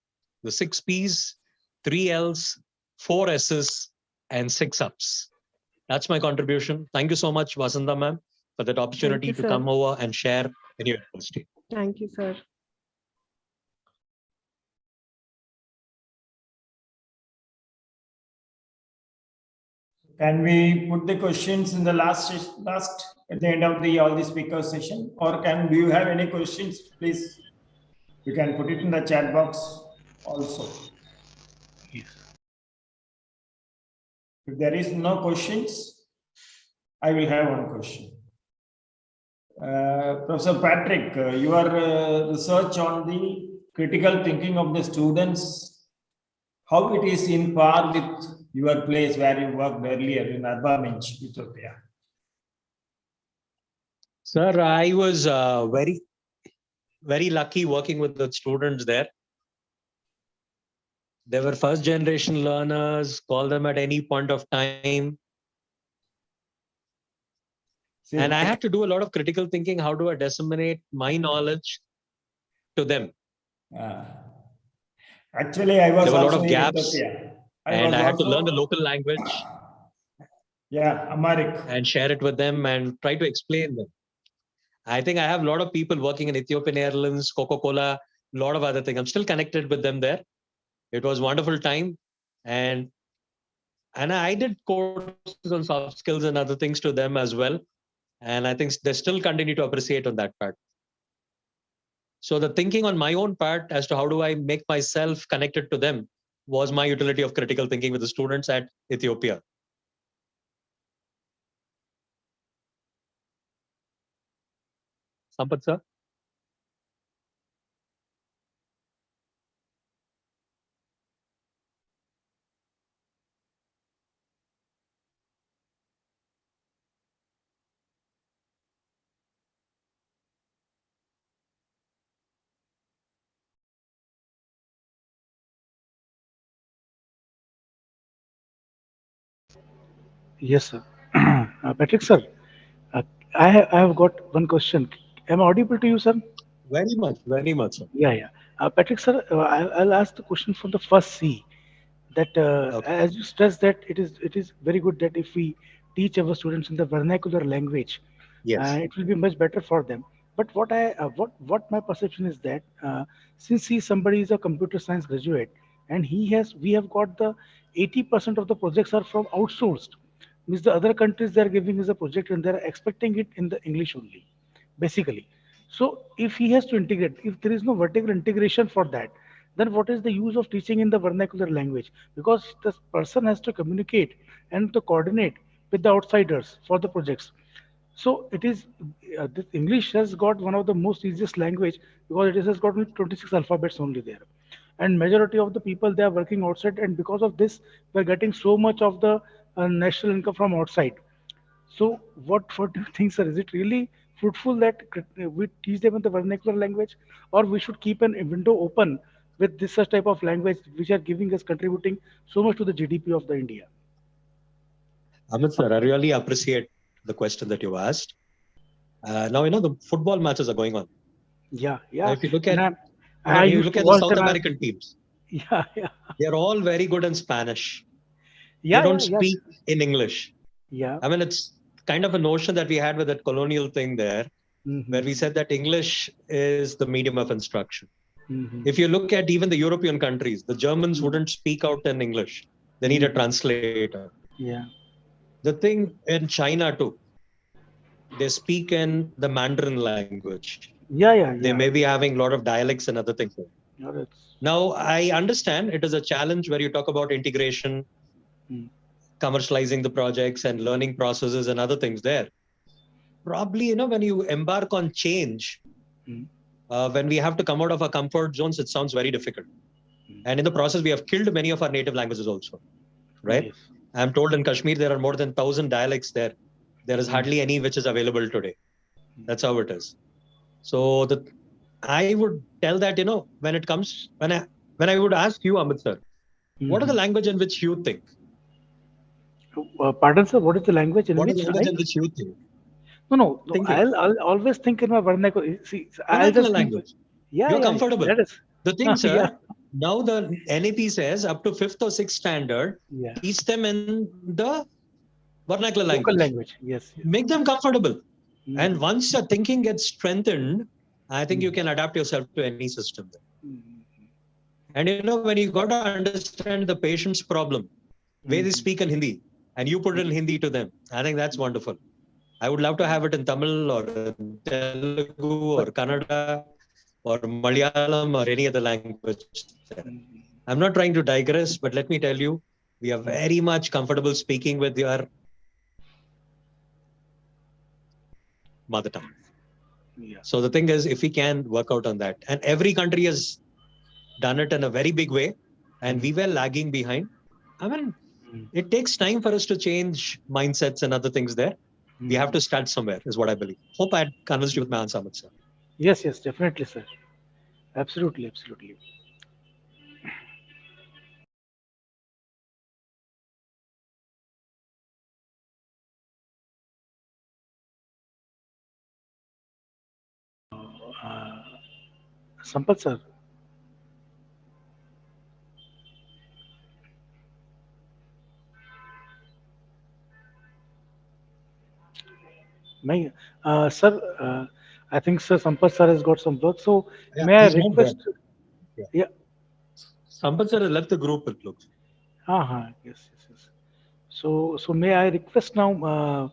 the 6 P's, 3 L's, 4 S's, and 6 ups. That's my contribution. Thank you so much, Vasanta ma'am, for that opportunity to come over and share in your university. Thank you, sir. Can we put the questions in the last at the end of all the speaker session, or do you have any questions? Please, you can put it in the chat box also. Yes. If there is no questions, I will have one question. Professor Patrick, your research on the critical thinking of the students, how it is in par with your place where you worked earlier in Udgam, Ethiopia? Sir, I was very, very lucky working with the students there. They were first generation learners, call them at any point of time. And I had to do a lot of critical thinking. How do I disseminate my knowledge to them? Actually, I was there were a lot also of gaps, in Ethiopia. and I had to learn the local language. Yeah, Amharic. And share it with them and try to explain them. I think I have a lot of people working in Ethiopian Airlines, Coca-Cola, a lot of other things. I'm still connected with them there. It was a wonderful time. And I did courses on soft skills and other things to them as well. And I think they still continue to appreciate on that part. So the thinking on my own part as to how do I make myself connected to them was my utility of critical thinking with the students at Ethiopia. Sampath sir? Yes, sir. Patrick, sir, uh, I have got one question. Am I audible to you, sir? Very much, sir. Yeah, yeah. Patrick, sir, I'll ask the question from the first C. That Okay. as you stress that it is very good that if we teach our students in the vernacular language, Yes. it will be much better for them. But what my perception is that since somebody is a computer science graduate and we have got the 80% of the projects are from outsourced, means the other countries they are giving us a project and they are expecting it in the English only, basically. So if he has to integrate, if there is no vertical integration for that, then what is the use of teaching in the vernacular language? Because the person has to communicate and to coordinate with the outsiders for the projects. So it is this English has got one of the most easiest language because it has got only 26 alphabets only there, and majority of the people they are working outside, and because of this we are getting so much of the national income from outside. So what do you think, sir? Is it really fruitful that we teach them in the vernacular language, or we should keep a window open with this such type of language which are giving us contributing so much to the GDP of the India? Amit sir, I really appreciate the question that you asked. Now, the football matches are going on. Yeah, Now, yeah. if you look And at, I you used look to at the watch South them. American teams, Yeah, yeah, they're all very good in Spanish. They yeah, don't yeah, yeah, speak in English. yeah. I mean, it's kind of a notion that we had with that colonial thing there, where we Mm-hmm. said that English is the medium of instruction. Mm-hmm. If you look at even the European countries, the Germans wouldn't speak out in English. They need a Mm-hmm. translator. Yeah, The thing in China too, they speak in the Mandarin language. yeah, yeah, They may yeah. be having a lot of dialects and other things. Yeah, that's, Now, I understand it is a challenge where you talk about integration, mm, commercializing the projects, and learning processes and other things there. Probably, when you embark on change, mm, when we have to come out of our comfort zones, it sounds very difficult. mm. And in the process, we have killed many of our native languages also, right? Yes. I'm told in Kashmir, there are more than 1,000 dialects there. There is Mm, hardly any which is available today. mm, That's how it is. So I would tell that, when it comes, when I would ask you, Amit sir, what are the mhm. language in which you think? Pardon, sir. What is the language in What are the which language I? in which you think? No, no, no. Thinking. I'll always think in my vernacular. See, I'll Vernacular just think. language. Yeah, You're yeah, yeah. comfortable. That is. The thing, Yeah, sir, now the NEP says up to fifth or sixth standard, yeah. teach them in the vernacular Local language. language. Yes, yes. Make them comfortable. And Mm-hmm. once your thinking gets strengthened, I think you Mm-hmm. can adapt yourself to any system. Mm-hmm. And when you got to understand the patient's problem, way they speak in Hindi, and you put it in Hindi to them, I think that's wonderful. I would love to have it in Tamil or in Telugu or Kannada or Malayalam or any other language there. I'm not trying to digress, but let me tell you, we are very much comfortable speaking with your mother tongue. Yeah. So the thing is, if we can work out on that, and every country has done it in a very big way, and Mm-hmm. we were lagging behind. I mean, it takes time for us to change mindsets and other things there. We have Mm-hmm. to start somewhere, is what I believe. Hope I had convinced you with my answer, Amit sir. Yes, yes, definitely, sir. Absolutely, absolutely. Uh, Sampath, sir. May, sir, I think Sir Sampath sir has got some work. So Yeah, may I he's not there. request? Yeah. Yeah. Sampath sir has left the group, it looks. Uh-huh. Yes, yes, yes. So may I request now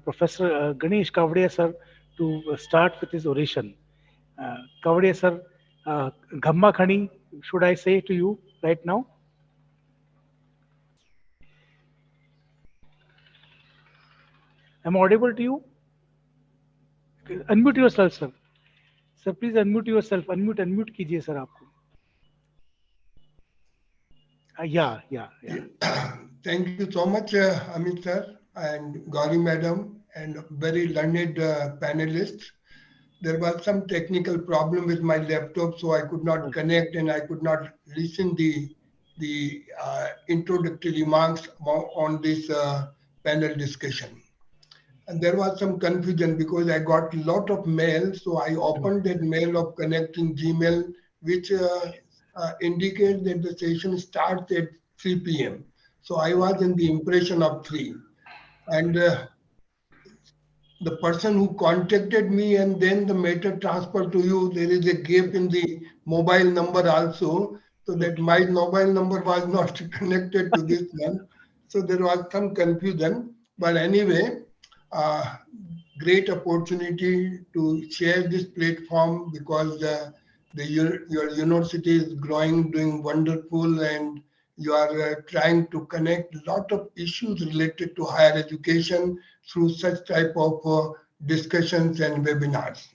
Professor Ganesh Kavadiya sir to start with his oration. Kavadiya sir, Ghamma Khani, should I say to you right now? Am I audible to you? Unmute yourself, sir. Sir, please unmute yourself. Unmute कीजिए sir आपको. Yeah. Thank you so much, Amit sir and Gauri madam and very learned panelists. There was some technical problem with my laptop, so I could not connect and I could not listen the introductory remarks on this panel discussion. And there was some confusion because I got a lot of mail, so I opened that mail of connecting Gmail, which indicates that the session starts at 3 p.m. So I was in the impression of 3. And the person who contacted me and then the matter transferred to you, there is a gap in the mobile number also, so that my mobile number was not connected to this one. So there was some confusion. But anyway, uh, great opportunity to share this platform because your university is growing, doing wonderful, and you are trying to connect a lot of issues related to higher education through such type of discussions and webinars.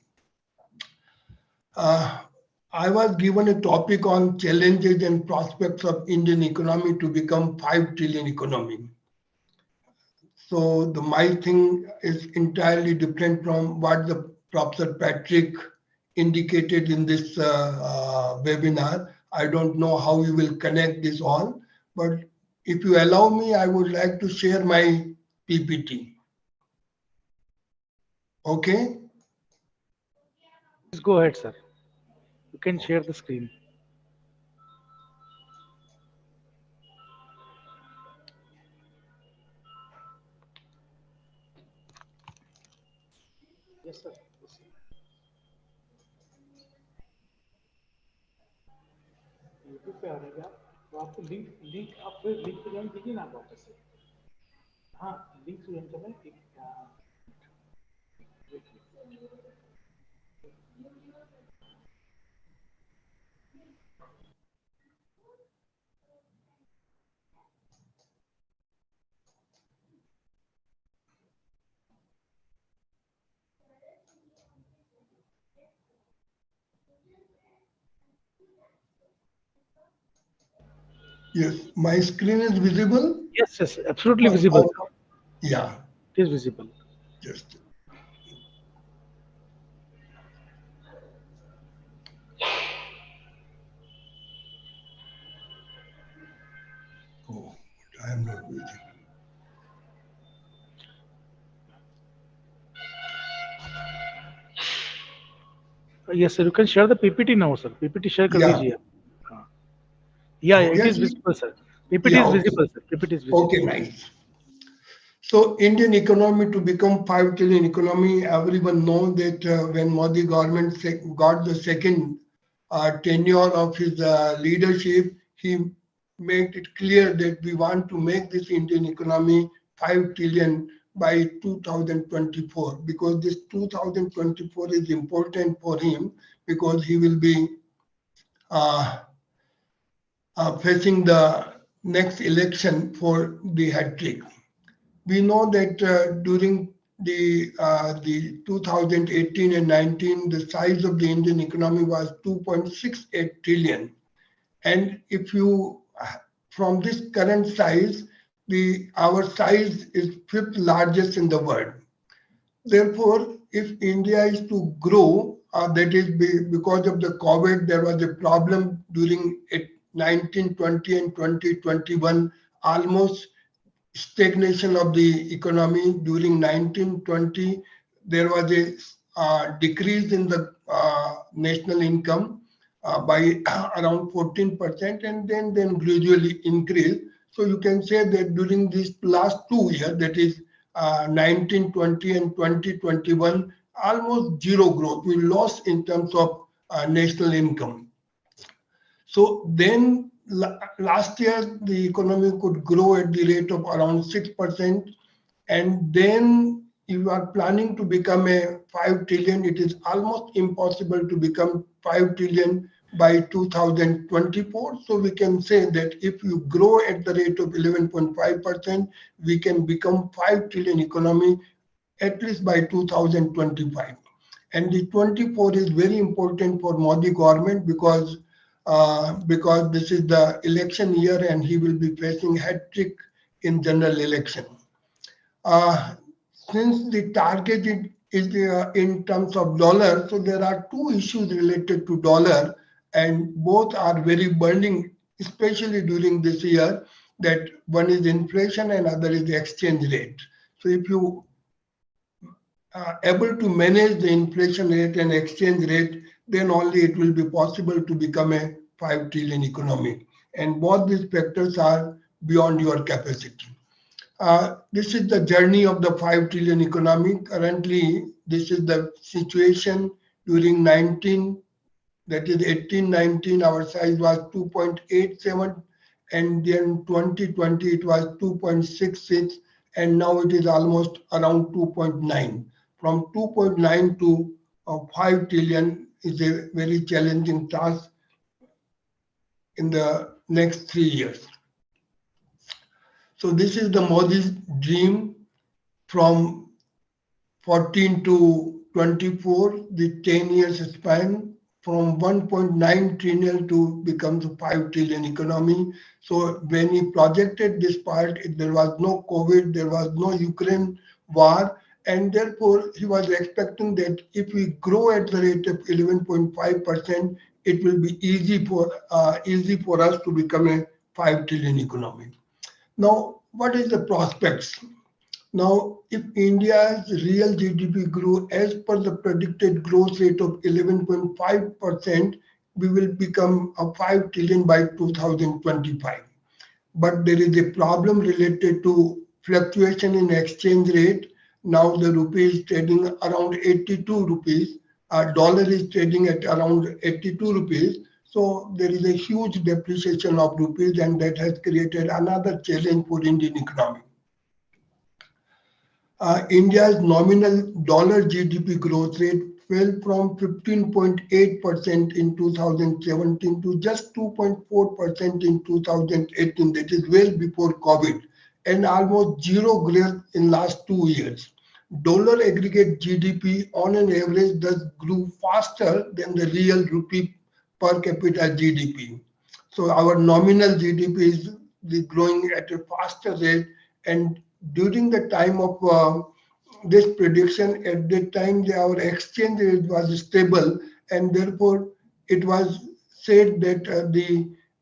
I was given a topic on challenges and prospects of Indian economy to become 5 trillion economy. So my thing is entirely different from what the Professor Patrick indicated in this webinar. I don't know how you will connect this all, but if you allow me, I would like to share my PPT. Okay? Please go ahead, sir. You can share the screen. Yes, sir. YouTube पे आ रहेगा तो आपको link link आप फिर link पे join कीजिए ना आप वापस से. हाँ, लिंक से ज्वाइन करना है. Yes, my screen is visible. Yes, absolutely visible. Yeah. It is visible. Just. Oh, I am not visible. Yes, sir. You can share the PPT now, sir. PPT share कर Yeah. दीजिए. Yeah, it yes, is visible, sir. PPT Yeah, is okay. visible, sir. PPT is visible. Okay, nice. So Indian economy to become 5 trillion economy, everyone knows that when Modi government got the second tenure of his leadership, he made it clear that we want to make this Indian economy 5 trillion by 2024, because this 2024 is important for him because he will be facing the next election for the hat trick. We know that during the 2018 and 19, the size of the Indian economy was 2.68 trillion. And if you, from this current size, our size is fifth largest in the world. Therefore, if India is to grow, that is because of the COVID, there was a problem during 1920 and 2021, almost stagnation of the economy. During 1920, there was a decrease in the national income by around 14%, and then gradually increased. So you can say that during these last 2 years, that is 1920 and 2021, almost zero growth. We lost in terms of national income. So then last year, the economy could grow at the rate of around 6%. And then you are planning to become a 5 trillion, it is almost impossible to become 5 trillion by 2024. So we can say that if you grow at the rate of 11.5%, we can become 5 trillion economy at least by 2025. And the 24 is very important for Modi government because this is the election year and he will be facing hat trick in general election. Uh, since the target is in terms of dollar, so there are two issues related to dollar, and both are very burning, especially during this year. That one is inflation and other is the exchange rate. So if you are able to manage the inflation rate and exchange rate, then only it will be possible to become a 5 trillion economy. And both these factors are beyond your capacity. This is the journey of the 5 trillion economy. Currently, this is the situation during 19, that is 18-19, our size was 2.87, and then 2020 it was 2.66, and now it is almost around 2.9. From 2.9 to 5 trillion is a very challenging task in the next 3 years. So this is the Modi's dream from 14 to 24, the 10 years span, from 1.9 trillion to become the 5 trillion economy. So when he projected this part, there was no COVID, there was no Ukraine war, and therefore he was expecting that if we grow at the rate of 11.5%, it will be easy for us to become a 5 trillion economy. Now, what is the prospects? Now, if India's real GDP grew as per the predicted growth rate of 11.5%, we will become a 5 trillion by 2025. But there is a problem related to fluctuation in exchange rate. Now the rupee is trading around 82 rupees. Our dollar is trading at around 82 rupees. So there is a huge depreciation of rupees, and that has created another challenge for Indian economy. India's nominal dollar GDP growth rate fell from 15.8% in 2017 to just 2.4% in 2018. That is well before COVID, and almost zero growth in last 2 years. Dollar aggregate GDP on an average thus grew faster than the real rupee per capita GDP. So our nominal GDP is growing at a faster rate, and during the time of this prediction, at that time our exchange rate was stable, and therefore it was said that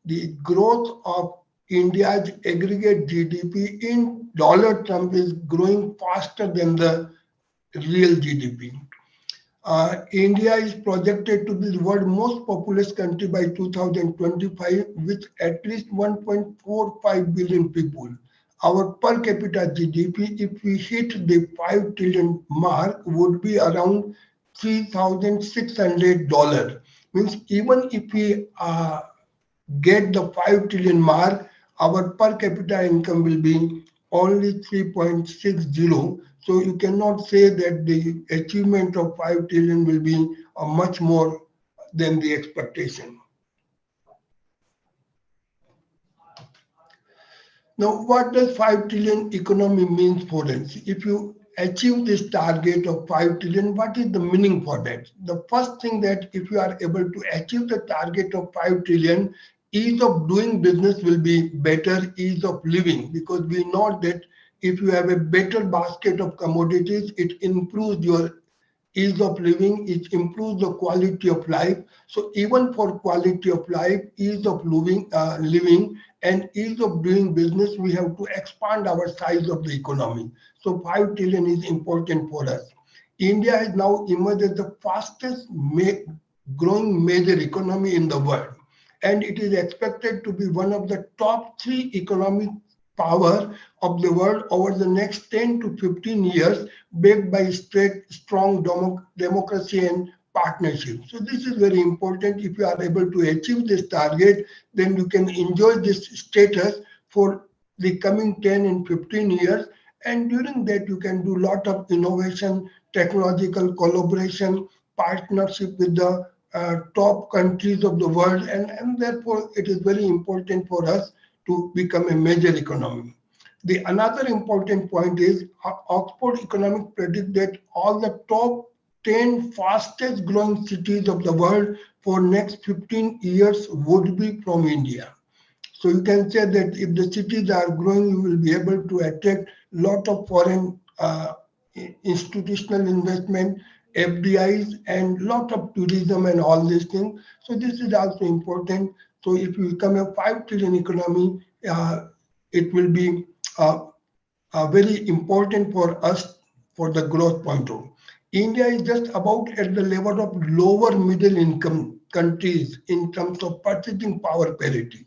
the growth of India's aggregate GDP in dollar terms is growing faster than the real GDP. India is projected to be the world's most populous country by 2025 with at least 1.45 billion people. Our per capita GDP, if we hit the 5 trillion mark, would be around $3,600. Means even if we get the 5 trillion mark, our per capita income will be only 3.60. So you cannot say that the achievement of 5 trillion will be much more than the expectation. Now, what does 5 trillion economy mean for us? If you achieve this target of 5 trillion, what is the meaning for that? The first thing that if you are able to achieve the target of 5 trillion, ease of doing business will be better, ease of living, because we know that if you have a better basket of commodities, it improves your ease of living, it improves the quality of life. So even for quality of life, ease of living, and ease of doing business, we have to expand our size of the economy. So 5 trillion is important for us. India has now emerged as the fastest growing major economy in the world, and it is expected to be one of the top 3 economic power of the world over the next 10 to 15 years, backed by strong democracy and partnership. So this is very important. If you are able to achieve this target, then you can enjoy this status for the coming 10 and 15 years, And during that, you can do a lot of innovation, technological collaboration, partnership with the top countries of the world, and therefore it is very important for us to become a major economy. The another important point is Oxford Economics predict that all the top 10 fastest growing cities of the world for next 15 years would be from India. So you can say that if the cities are growing, you will be able to attract lot of foreign institutional investment, FDIs, and lot of tourism and all these things. So this is also important. So if you become a 5 trillion economy, it will be uh, very important for us for the growth point of view. India is just about at the level of lower middle income countries in terms of purchasing power parity.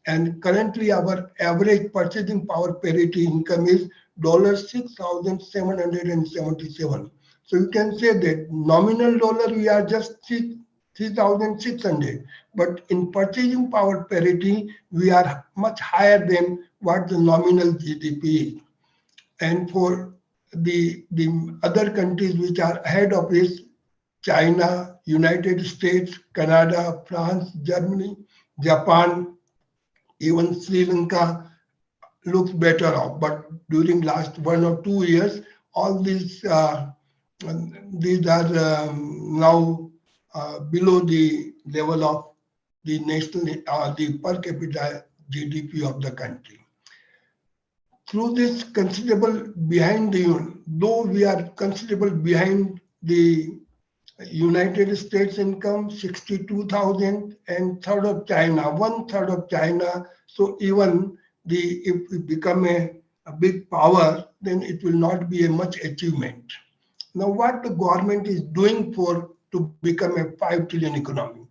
And currently our average purchasing power parity income is $6,777. So you can say that nominal dollar we are just 3,600, but in purchasing power parity we are much higher than what the nominal GDP is. And for the other countries which are ahead of us, China, United States, Canada, France, Germany, Japan, even Sri Lanka looks better off. But during last 1 or 2 years, all these are now below the level of the national, the per capita GDP of the country. Through this considerable behind the, though we are considerable behind the United States income 62,000 and third of China, one third of China. So even the if we become a big power, then it will not be a much achievement. Now, what the government is doing for to become a 5 trillion economy?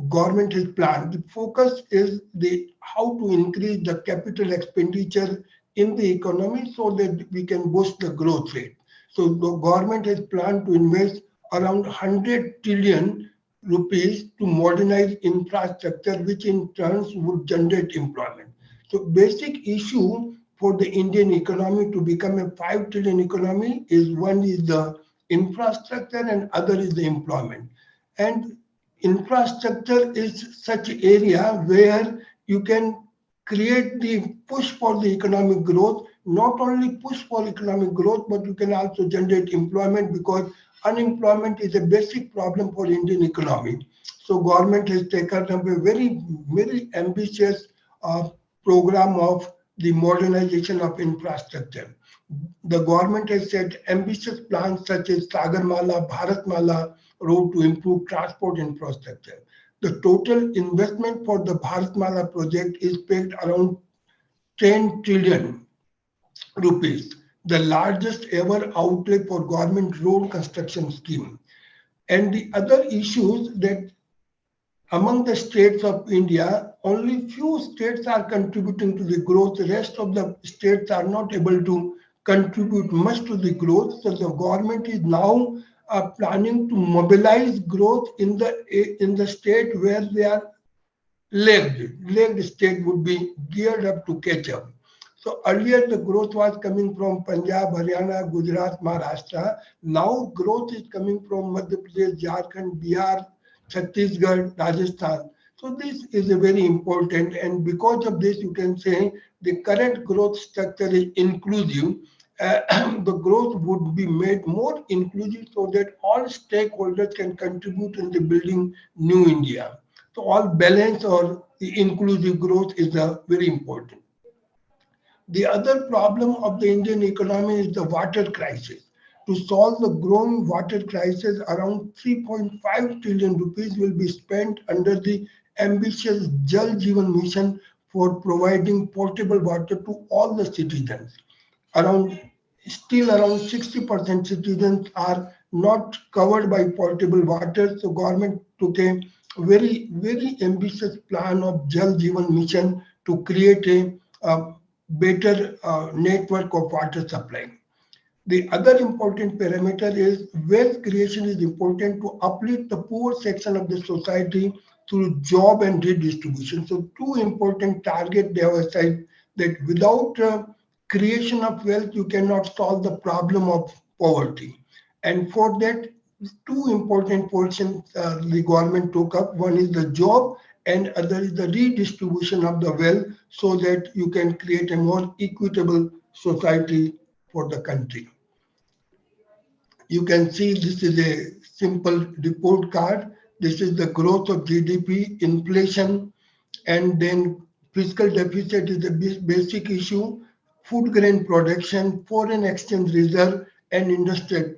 Government has planned. The focus is the how to increase the capital expenditure in the economy so that we can boost the growth rate. So the government has planned to invest around 100 trillion rupees to modernize infrastructure, which in turn would generate employment. So basic issue for the Indian economy to become a 5 trillion economy is one is the infrastructure and other is the employment. And infrastructure is such area where you can create the push for the economic growth, not only push for economic growth, but you can also generate employment because unemployment is a basic problem for Indian economy. So government has taken up a very ambitious program of the modernization of infrastructure. The government has set ambitious plans such as Sagarmala, Bharatmala road to improve transport infrastructure. The total investment for the Bharatmala project is pegged around 10 trillion rupees, the largest ever outlay for government road construction scheme. And the other issues that among the states of India, only few states are contributing to the growth. The rest of the states are not able to contribute much to the growth. So the government is now planning to mobilize growth in the state where they are lagged. Lagged state would be geared up to catch up. So earlier the growth was coming from Punjab, Haryana, Gujarat, Maharashtra. Now growth is coming from Madhya Pradesh, Jharkhand, Bihar, Chhattisgarh, Rajasthan. So this is a very important, and because of this you can say the current growth structure is inclusive. The growth would be made more inclusive so that all stakeholders can contribute in the building new India. So all balance or the inclusive growth is very important. The other problem of the Indian economy is the water crisis. To solve the growing water crisis, around 3.5 trillion rupees will be spent under the ambitious Jal Jeevan mission for providing potable water to all the citizens. Around Still around 60% citizens are not covered by potable water. So government took a very ambitious plan of Jal Jeevan mission to create a better network of water supply. The other important parameter is wealth creation is important to uplift the poor section of the society through job and redistribution. So two important targets they have said that without creation of wealth, you cannot solve the problem of poverty. And for that, two important portions the government took up. One is the job, and other is the redistribution of the wealth, so that you can create a more equitable society for the country. You can see this is a simple report card. This is the growth of GDP, inflation, and then fiscal deficit is the basic issue, food grain production, foreign exchange reserve, and industrial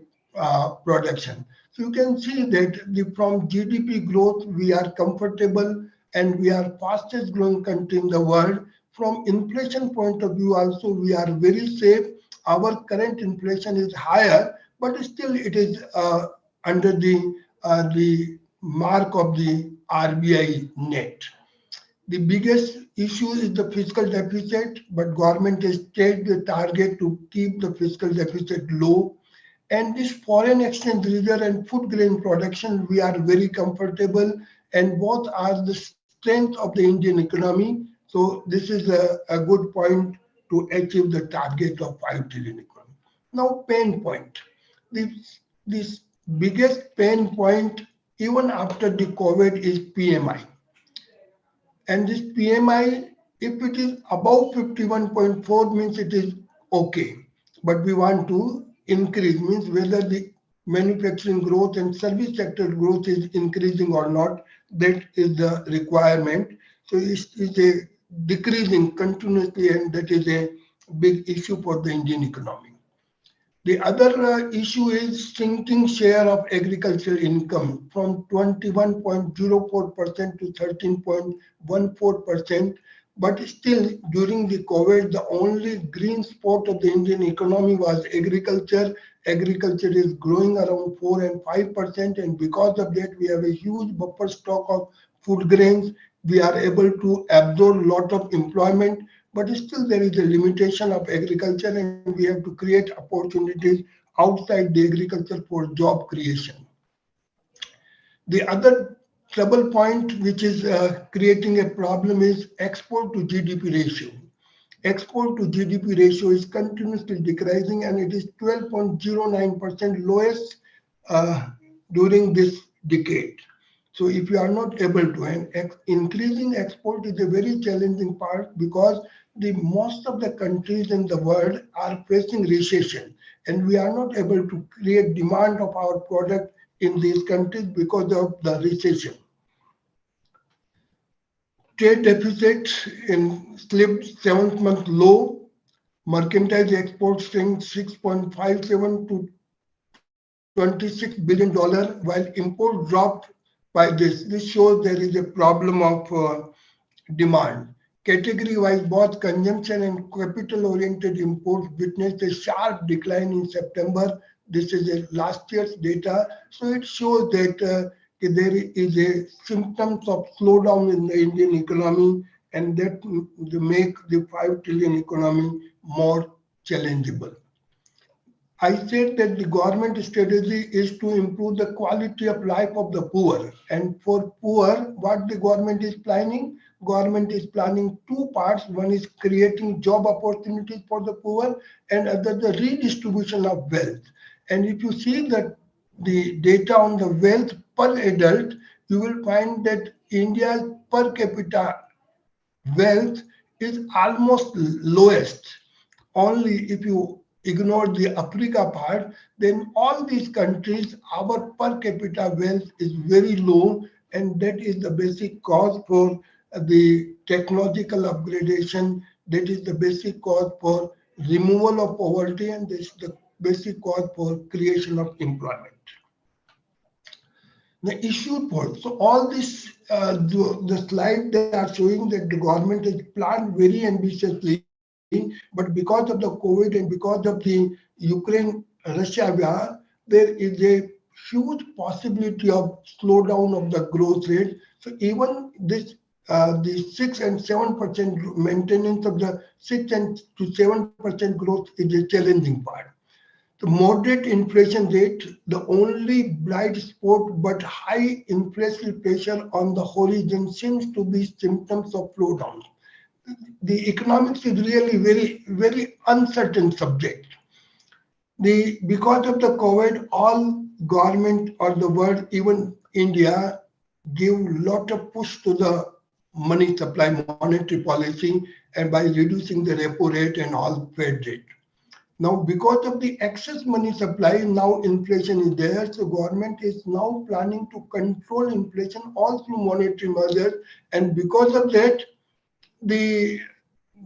production. So you can see that from GDP growth, we are comfortable and we are fastest growing country in the world. From inflation point of view also, we are very safe. Our current inflation is higher, but still it is under the mark of the RBI net. The biggest issue is the fiscal deficit, but government has set the target to keep the fiscal deficit low. And this foreign exchange reserve and food grain production, we are very comfortable, and both are the strength of the Indian economy. So this is a good point to achieve the target of 5 trillion economy. Now, pain point. This biggest pain point, even after the COVID, is PMI. And this PMI, if it is above 51.4, means it is okay. But we want to increase, means whether the manufacturing growth and service sector growth is increasing or not, that is the requirement. So it's a decreasing continuously, and that is a big issue for the Indian economy. The other issue is shrinking share of agricultural income from 21.04% to 13.14%. But still, during the COVID, the only green spot of the Indian economy was agriculture. Agriculture is growing around 4 and 5%, and because of that, we have a huge buffer stock of food grains. We are able to absorb a lot of employment, but still there is a limitation of agriculture, and we have to create opportunities outside the agriculture for job creation. The other trouble point which is creating a problem is export to GDP ratio. Export to GDP ratio is continuously decreasing, and it is 12.09% lowest during this decade. So if you are not able to, and increasing export is a very challenging part, because the most of the countries in the world are facing recession, and we are not able to create demand of our product in these countries because of the recession. Trade deficit in slipped 7th month low. Mercantile exports staying 6.57 to $26 billion, while import dropped by this. This shows there is a problem of demand. Category-wise, both consumption and capital-oriented imports witnessed a sharp decline in September. This is last year's data. So it shows that there is a symptoms of slowdown in the Indian economy, and that make the 5 trillion economy more challengeable. I said that the government strategy is to improve the quality of life of the poor. And for poor, what the government is planning? Government is planning two parts. One is creating job opportunities for the poor, and other the redistribution of wealth. And if you see that the data on the wealth per adult, you will find that India's per capita wealth is almost lowest. Only if you ignore the Africa part, then all these countries, our per capita wealth is very low, and that is the basic cause for the technological upgradation. That is the basic cause for removal of poverty, and this is the basic cause for creation of employment. The issue point. So all this, the slide they are showing that the government has planned very ambitiously, but because of the COVID and because of the Ukraine-Russia war, there is a huge possibility of slowdown of the growth rate. So even this, the 6 and 7% maintenance of the 6 and to 7% growth is a challenging part. The moderate inflation rate, the only bright spot, but high inflationary pressure on the horizon seems to be symptoms of slowdown. the economics is really very uncertain subject. Because of the COVID, all government or the world, even India, give lot of push to the money supply, monetary policy, and by reducing the repo rate and all Fed rate. Now, because of the excess money supply, now inflation is there. So government is now planning to control inflation all through monetary measures, and because of that, the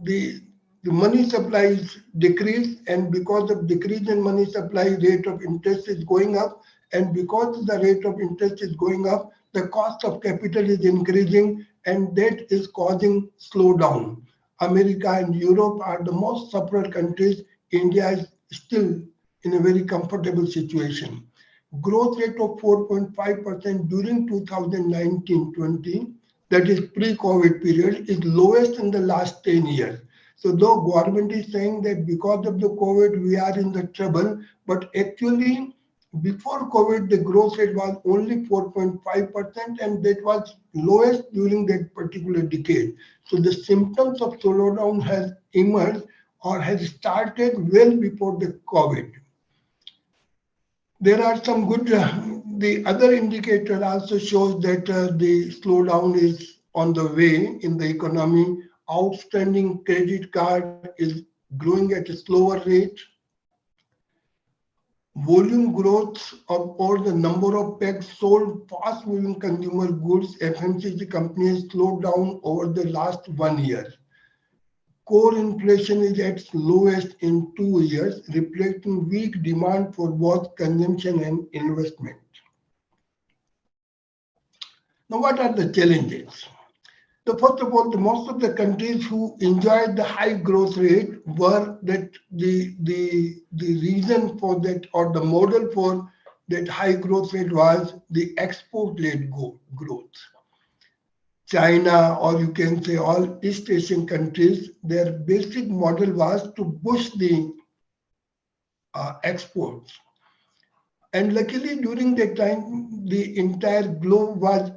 the the money supply is decreased, and because of decrease in money supply, rate of interest is going up, and because the rate of interest is going up, the cost of capital is increasing, and that is causing slowdown. America and Europe are the most suffered countries. India is still in a very comfortable situation. Growth rate of 4.5% during 2019-20, that is pre-COVID period, is lowest in the last 10 years. So though government is saying that because of the COVID we are in the trouble, but actually before COVID the growth rate was only 4.5%, and that was lowest during that particular decade. So the symptoms of slowdown has emerged or has started well before the COVID. There are some good, the other indicator also shows that the slowdown is on the way in the economy. Outstanding credit card is growing at a slower rate. Volume growth of or the number of packs sold fast moving consumer goods FMCG companies slowed down over the last 1 year. Core inflation is at its lowest in 2 years, reflecting weak demand for both consumption and investment. Now, what are the challenges? First of all, most of the countries who enjoyed the high growth rate were that the reason for that or the model for that high growth rate was the export-led growth. China, or you can say all East Asian countries, their basic model was to boost the exports. And luckily during that time, the entire globe was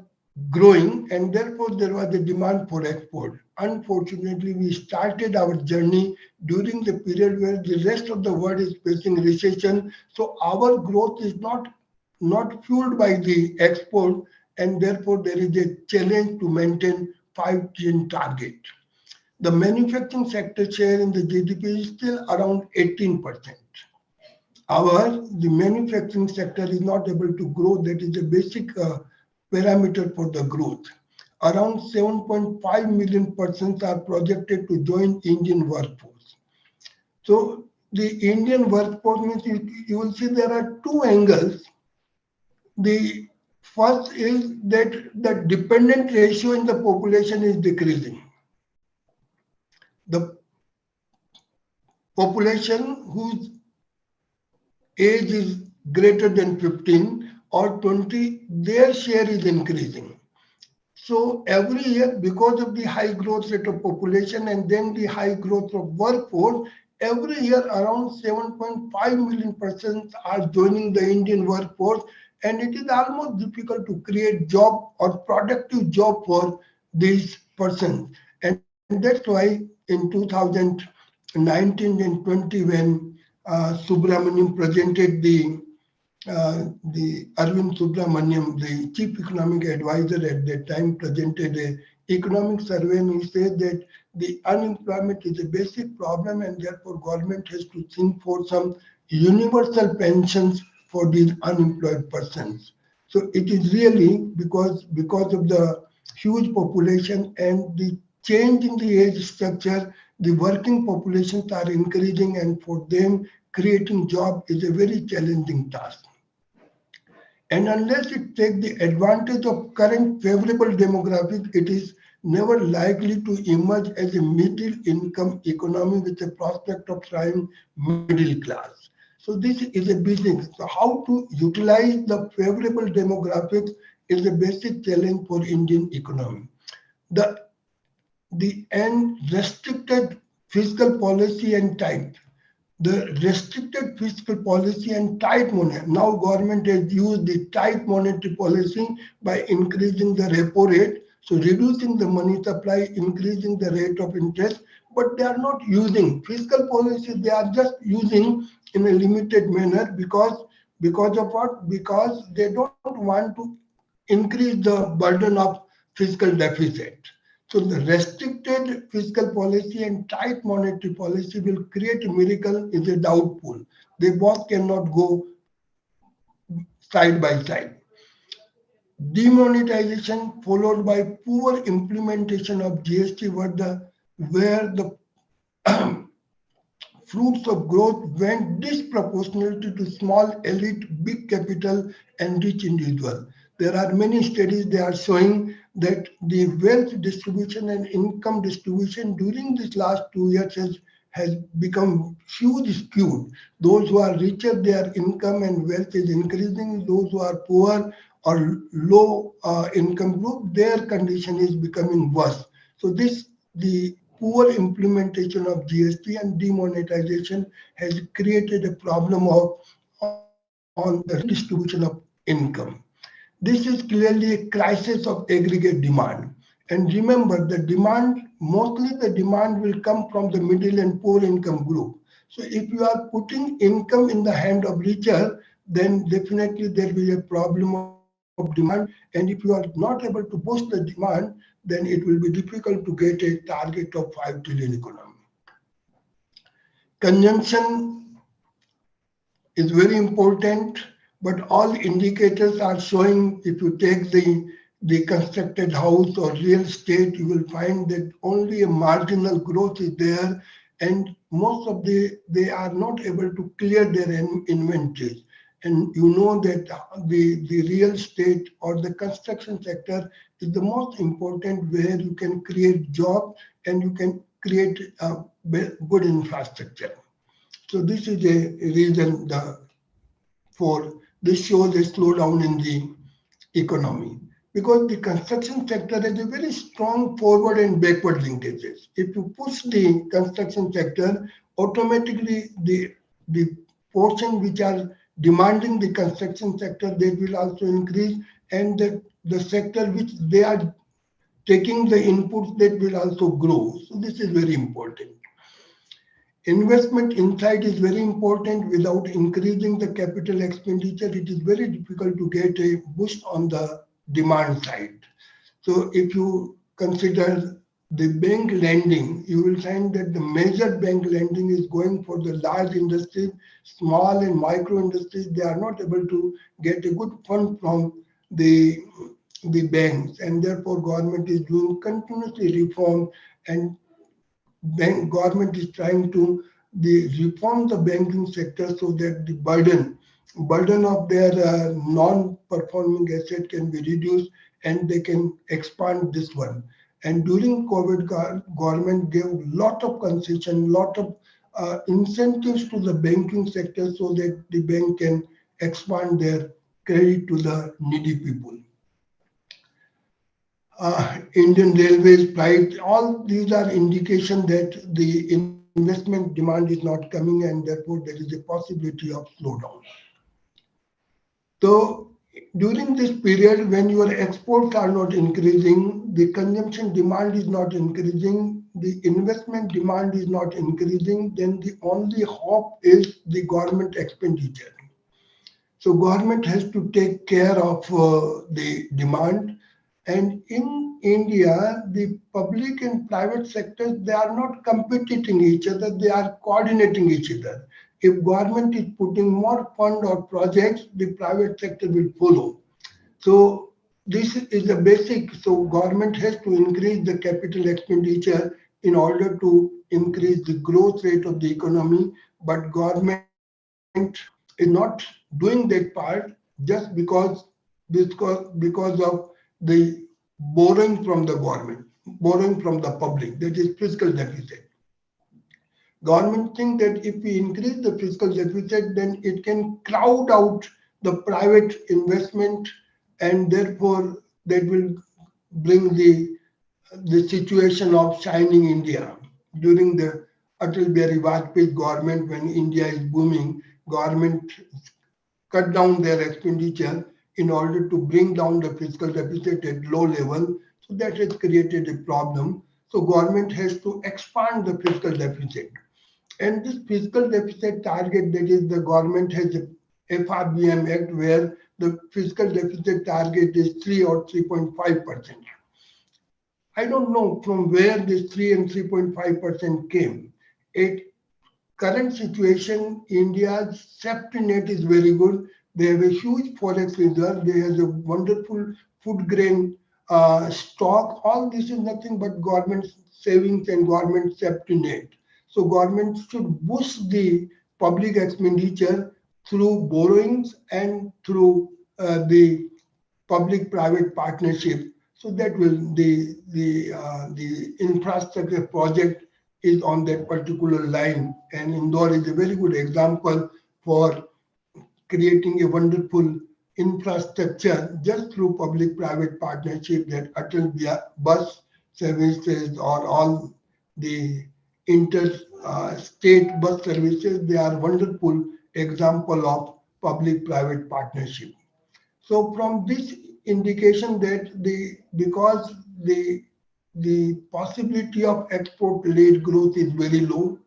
growing, and therefore there was a demand for export. Unfortunately, we started our journey during the period where the rest of the world is facing recession. So our growth is not fueled by the export, and therefore there is a challenge to maintain 5 trillion target. The manufacturing sector share in the GDP is still around 18%. However, the manufacturing sector is not able to grow. That is a basic parameter for the growth. Around 7.5 million persons are projected to join Indian workforce. So the Indian workforce means you will see there are two angles. The first is that the dependent ratio in the population is decreasing. The population whose age is greater than 15 or 20, their share is increasing. So every year, because of the high growth rate of population and then the high growth of workforce, every year around 7.5 million persons are joining the Indian workforce, and it is almost difficult to create job or productive job for these persons. And that's why in 2019 and 20, when Subramaniam presented the Arvind Subramaniam, the chief economic advisor at that time, presented a economic survey, and he said that the unemployment is a basic problem, and therefore government has to think for some universal pensions for these unemployed persons. So it is really because of the huge population and the change in the age structure, the working populations are increasing, and for them creating job is a very challenging task. And unless it takes the advantage of current favorable demographics, it is never likely to emerge as a middle income economy with a prospect of thriving middle class. So this is a business. So how to utilize the favorable demographics is a basic challenge for Indian economy. The restricted fiscal policy and tight. The restricted fiscal policy and tight money. Now government has used the tight monetary policy by increasing the repo rate. So reducing the money supply, increasing the rate of interest, but they are not using fiscal policy. They are just using in a limited manner because of what? Because they don't want to increase the burden of fiscal deficit. So the restricted fiscal policy and tight monetary policy will create a miracle is a doubtful. They both cannot go side by side. Demonetization followed by poor implementation of GST where the fruits of growth went disproportionately to small elite, big capital, and rich individual. There are many studies they are showing that the wealth distribution and income distribution during this last 2 years has become huge skewed. Those who are richer, their income and wealth is increasing. Those who are poor or low income group, their condition is becoming worse. So the poor implementation of GST and demonetization has created a problem on the redistribution of income. This is clearly a crisis of aggregate demand. And remember, mostly the demand will come from the middle and poor income group. So if you are putting income in the hand of richer, then definitely there will be a problem of demand. And if you are not able to boost the demand, then it will be difficult to get a target of 5 trillion economy. Consumption is very important, but all indicators are showing if you take the constructed house or real estate, you will find that only a marginal growth is there, and most of they are not able to clear their inventories. And you know that the real estate or the construction sector is the most important where you can create jobs and you can create a good infrastructure. So this is a reason for this shows a slowdown in the economy because the construction sector has a very strong forward and backward linkages. If you push the construction sector, automatically the portion which are demanding the construction sector, they will also increase, and the sector which they are taking the inputs, that will also grow. So this is very important. Investment inside is very important. Without increasing the capital expenditure, it is very difficult to get a boost on the demand side. So if you consider the bank lending, you will find that the major bank lending is going for the large industries, small and micro industries. They are not able to get a good fund from the banks, and therefore government is doing continuously reform, and government is trying to reform the banking sector so that the burden of their non-performing asset can be reduced and they can expand this one. And during COVID, government gave lot of concession, lot of incentives to the banking sector so that the bank can expand their credit to the needy people. Indian Railways price, all these are indication that the investment demand is not coming and therefore there is a possibility of slowdown. So during this period when your exports are not increasing, the consumption demand is not increasing, the investment demand is not increasing, then the only hope is the government expenditure. So government has to take care of the demand. And in India, the public and private sectors, they are not competing each other, they are coordinating each other. If government is putting more fund or projects, the private sector will follow. So this is the basic. So government has to increase the capital expenditure in order to increase the growth rate of the economy. But government is not doing that part just because of the borrowing from the government, borrowing from the public, that is fiscal deficit. Government think that if we increase the fiscal deficit, then it can crowd out the private investment, and therefore that will bring the situation of shining India. During the Atal Bihari Vajpayee government, when India is booming, government cut down their expenditure in order to bring down the fiscal deficit at low level So that has created a problem. So government has to expand the fiscal deficit. And this fiscal deficit target, that is, the government has a FRBM Act where the fiscal deficit target is 3 or 3.5%. I don't know from where this 3 and 3.5% came. It current situation, India's safety net is very good. They have a huge forex reserve. They have a wonderful food grain stock. All this is nothing but government savings and government safety net. So government should boost the public expenditure through borrowings and through the public-private partnership. So that will the infrastructure project is on that particular line, and Indore is a very good example for creating a wonderful infrastructure just through public-private partnership, that Atal bus services or all the inter-state bus services. They are wonderful example of public-private partnership. So from this indication that because the possibility of export-led growth is very low,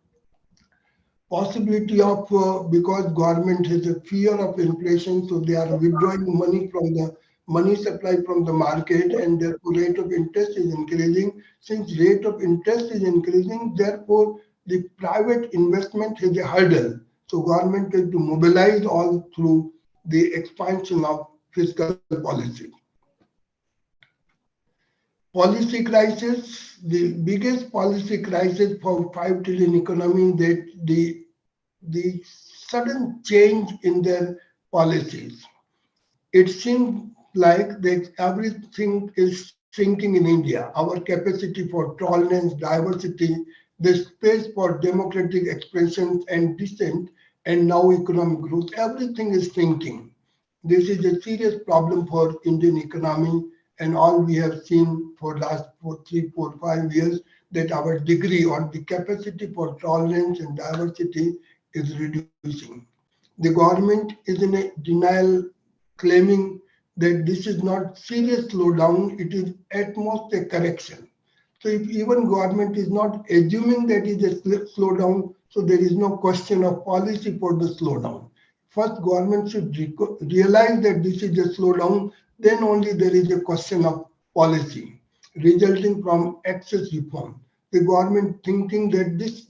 possibility of because government has a fear of inflation, so they are withdrawing money from the money supply from the market, and therefore rate of interest is increasing. Since rate of interest is increasing, therefore the private investment has a hurdle. So government has to mobilize all through the expansion of fiscal policy. Policy crisis, the biggest policy crisis for 5 trillion economy, that the sudden change in their policies. It seems like that everything is shrinking in India. Our capacity for tolerance, diversity, the space for democratic expression and dissent, and now economic growth, everything is shrinking. This is a serious problem for Indian economy, and all we have seen for last 3, 4, 5 years, that our degree or the capacity for tolerance and diversity is reducing. The government is in a denial, claiming that this is not serious slowdown, it is at most a correction. So if even government is not assuming that it is a slowdown, so there is no question of policy for the slowdown. First, government should realize that this is a slowdown, then only there is a question of policy resulting from excess reform. The government thinking that this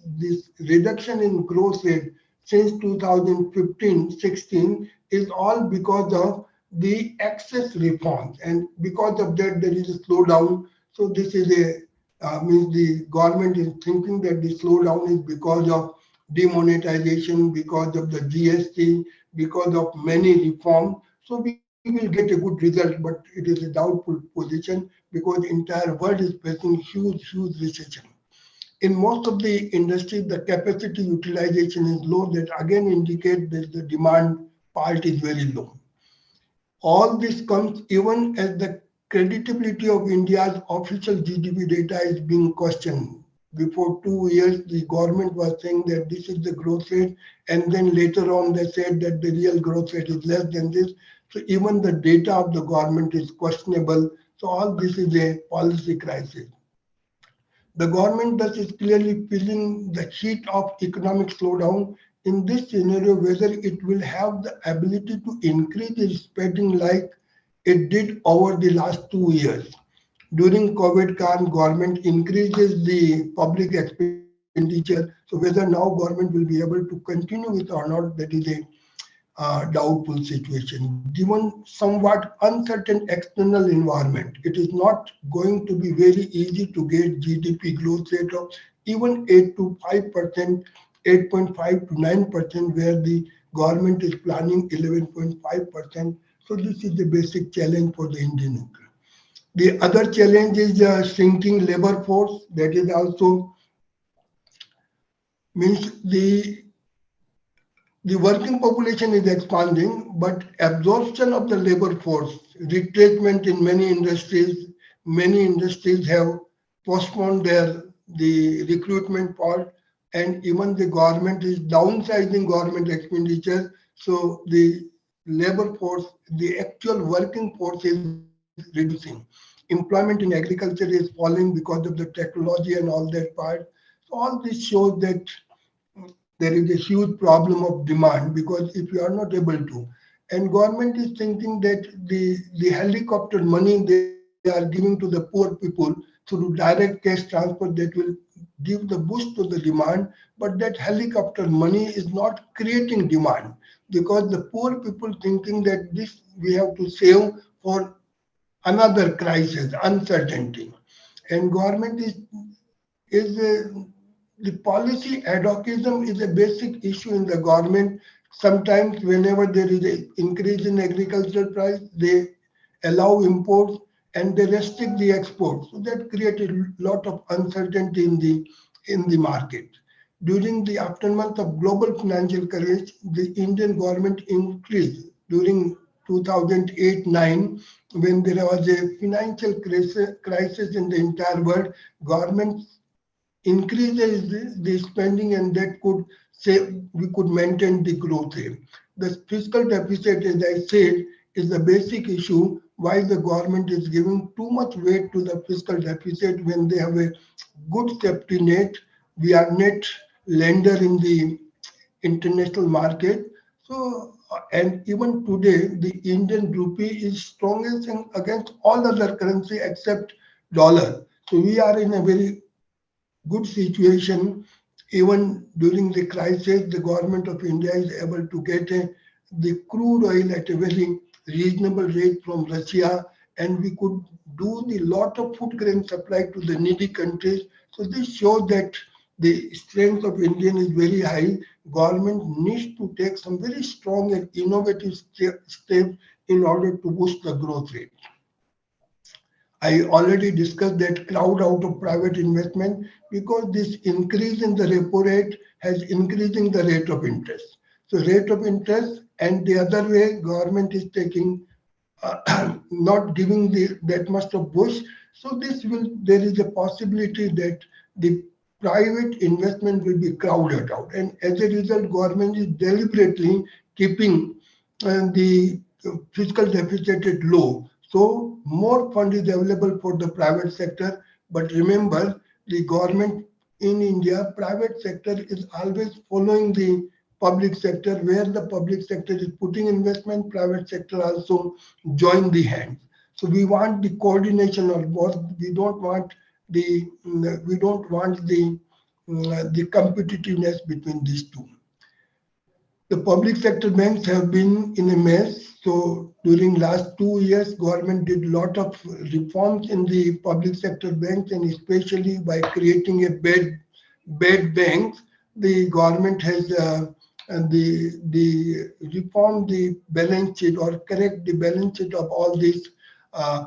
reduction in growth rate since 2015-16 is all because of the excess reforms, and because of that there is a slowdown. So this is a means the government is thinking that the slowdown is because of demonetization, because of the GST, because of many reforms. So we will get a good result, but it is a doubtful position because the entire world is facing huge recession. In most of the industries, the capacity utilization is low. That again indicates that the demand part is very low. All this comes even as the credibility of India's official GDP data is being questioned. Before 2 years, the government was saying that this is the growth rate, and then later on they said that the real growth rate is less than this. So even the data of the government is questionable. So all this is a policy crisis. The government thus is clearly feeling the heat of economic slowdown. In this scenario, whether it will have the ability to increase its spending like it did over the last 2 years. During COVID time, government increases the public expenditure. So whether now government will be able to continue with or not, that is a doubtful situation. Given somewhat uncertain external environment, it is not going to be very easy to get GDP growth rate of even 8 to 5%, 8.5 to 9%, where the government is planning 11.5%. So this is the basic challenge for the Indian economy. The other challenge is the shrinking labor force. That is also means the working population is expanding, but absorption of the labor force, retrenchment in many industries have postponed the recruitment part, and even the government is downsizing government expenditure. So the labor force, the actual working force is reducing. employment in agriculture is falling because of the technology and all that part. So all this shows that there is a huge problem of demand, because if you are not able to, and government is thinking that the helicopter money they are giving to the poor people through direct cash transfer, that will give the boost to the demand, but that helicopter money is not creating demand, because the poor people thinking that this we have to save for another crisis, uncertainty. And government is the policy ad hocism is a basic issue in the government. Sometimes whenever there is an increase in agricultural price, they allow imports and they restrict the exports. So that created a lot of uncertainty in the market. During the aftermath of global financial crisis, the Indian government increased during 2008-9, when there was a financial crisis in the entire world. Government increases the spending, and that could say we could maintain the growth rate. The fiscal deficit, as I said, is the basic issue why the government is giving too much weight to the fiscal deficit when they have a good safety net. We are net lender in the international market. So, and even today, the Indian rupee is strongest against all other currency except dollar. So we are in a very good situation. Even during the crisis, the government of India is able to get the crude oil at a very reasonable rate from Russia, and we could do the lot of food grain supply to the needy countries. So this shows that the strength of Indian is very high. Government needs to take some very strong and innovative steps in order to boost the growth rate. I already discussed that crowd out of private investment, because this increase in the repo rate has increasing the rate of interest. So rate of interest, and the other way, government is taking not giving that much of push. So there is a possibility that the private investment will be crowded out, and as a result, government is deliberately keeping the fiscal deficit at low. So more fund is available for the private sector. But remember, the government in India, private sector is always following the public sector. Where the public sector is putting investment, private sector also join the hands. So we want the coordination of both. We don't want the competitiveness between these two. The public sector banks have been in a mess. So during last 2 years, government did lot of reforms in the public sector banks, and especially by creating a bad banks, the government has the reform the balance sheet, or correct the balance sheet of all these,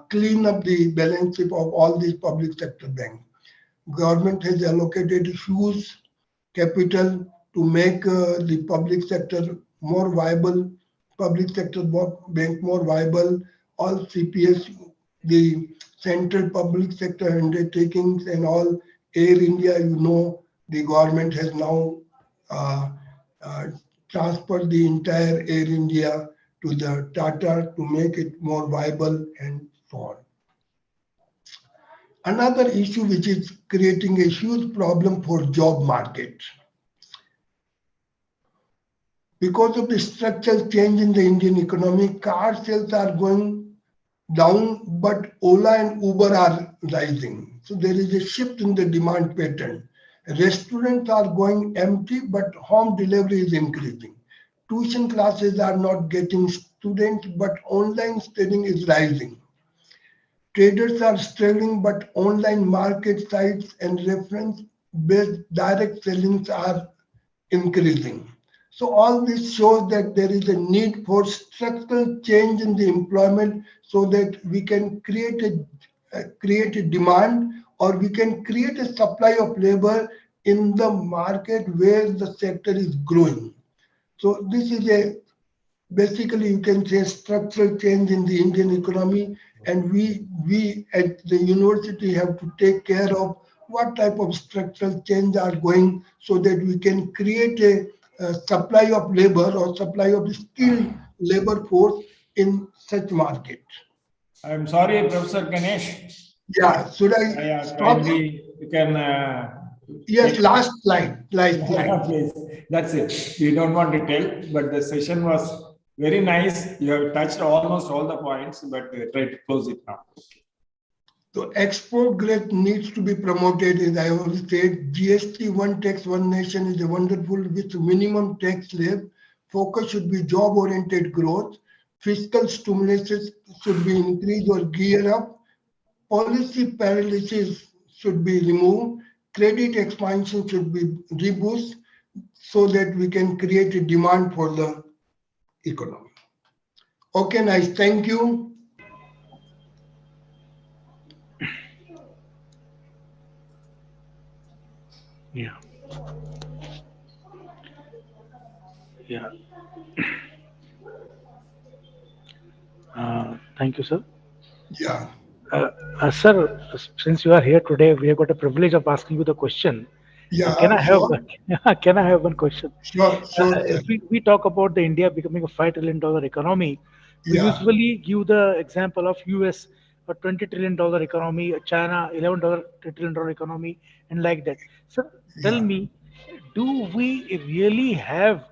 clean up the balance sheet of all these public sector banks. Government has allocated huge capital to make the public sector more viable, public sector bank more viable. All CPS, the central public sector undertakings and all, Air India, the government has now uh, uh, transferred the entire Air India to the Tata to make it more viable and so on. Another issue which is creating a huge problem for job market, because of the structural change in the Indian economy, car sales are going down, but Ola and Uber are rising. So there is a shift in the demand pattern. Restaurants are going empty, but home delivery is increasing. Tuition classes are not getting students, but online studying is rising. Traders are struggling, but online market sites and reference-based direct sellings are increasing. So all this shows that there is a need for structural change in the employment, so that we can create a demand, or we can create a supply of labor in the market where the sector is growing. So this is a basically, you can say, structural change in the Indian economy, and we at the university have to take care of what type of structural change are going, so that we can create a supply of labor or supply of skilled labor force in such market. I'm sorry, Professor Ganesh. Yeah, should I Yeah, stop? kindly you can. Yes, take- last slide, last slide. Please. That's it. We don't want to tell, but the session was very nice. You have touched almost all the points, but try to close it now. So export growth needs to be promoted, as I always said. GST one tax, one nation is a wonderful with minimum tax slab. Focus should be job-oriented growth. Fiscal stimulus should be increased or gear up. Policy paralysis should be removed. Credit expansion should be reboost so that we can create a demand for the economy. Okay, nice. Thank you. Yeah. Yeah. Thank you, sir. Yeah. Sir, since you are here today, we have got a privilege of asking you the question. Can Yeah, I have sure. can I have one question? Sure, sure, sir. If we talk about the India becoming a $5 trillion economy, we Yeah, usually give the example of US a $20 trillion economy, China $11 trillion economy, and like that. So tell yeah. me, do we really have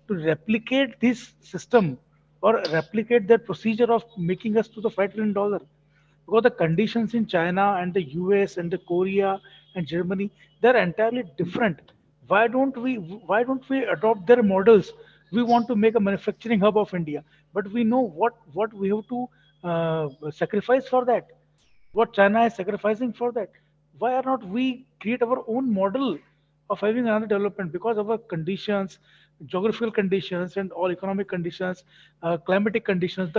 to replicate this system or replicate that procedure of making us to the $5 trillion? Because the conditions in China and the US and the Korea and Germany, they're entirely different. Why don't we adopt their models? We want to make a manufacturing hub of India, but we know what we have to sacrifice for that, what China is sacrificing for that. Why are not we create our own model of having another development? Because of our conditions, geographical conditions, and all economic conditions, climatic conditions,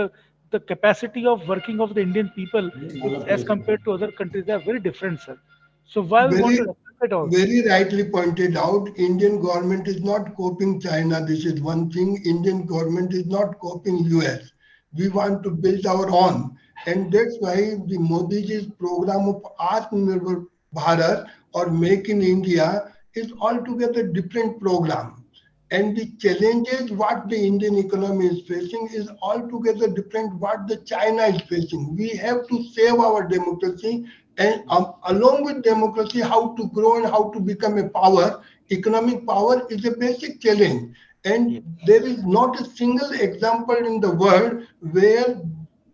the capacity of working of the Indian people is as compared to other countries, they are very different, sir. So why we want Very, to replicate all this? very rightly pointed out, Indian government is not copying China. This is one thing. Indian government is not copying US. We want to build our own. And that's why the Modi's program of Atmanirbhar Bharat or Make in India is altogether different program. And the challenges what the Indian economy is facing is altogether different what the China is facing. We have to save our democracy and along with democracy, how to grow and how to become a power. Economic power is a basic challenge. Yeah. And there is not a single example in the world where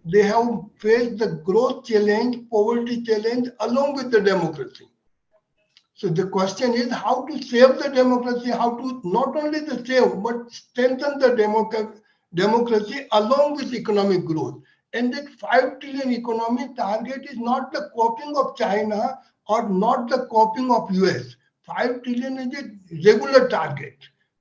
they have faced the growth challenge, poverty challenge along with the democracy. So the question is how to save the democracy, how to not only the save, but strengthen the democracy along with economic growth. And that 5 trillion economic target is not the copying of China or not the copying of US. 5 trillion is a regular target.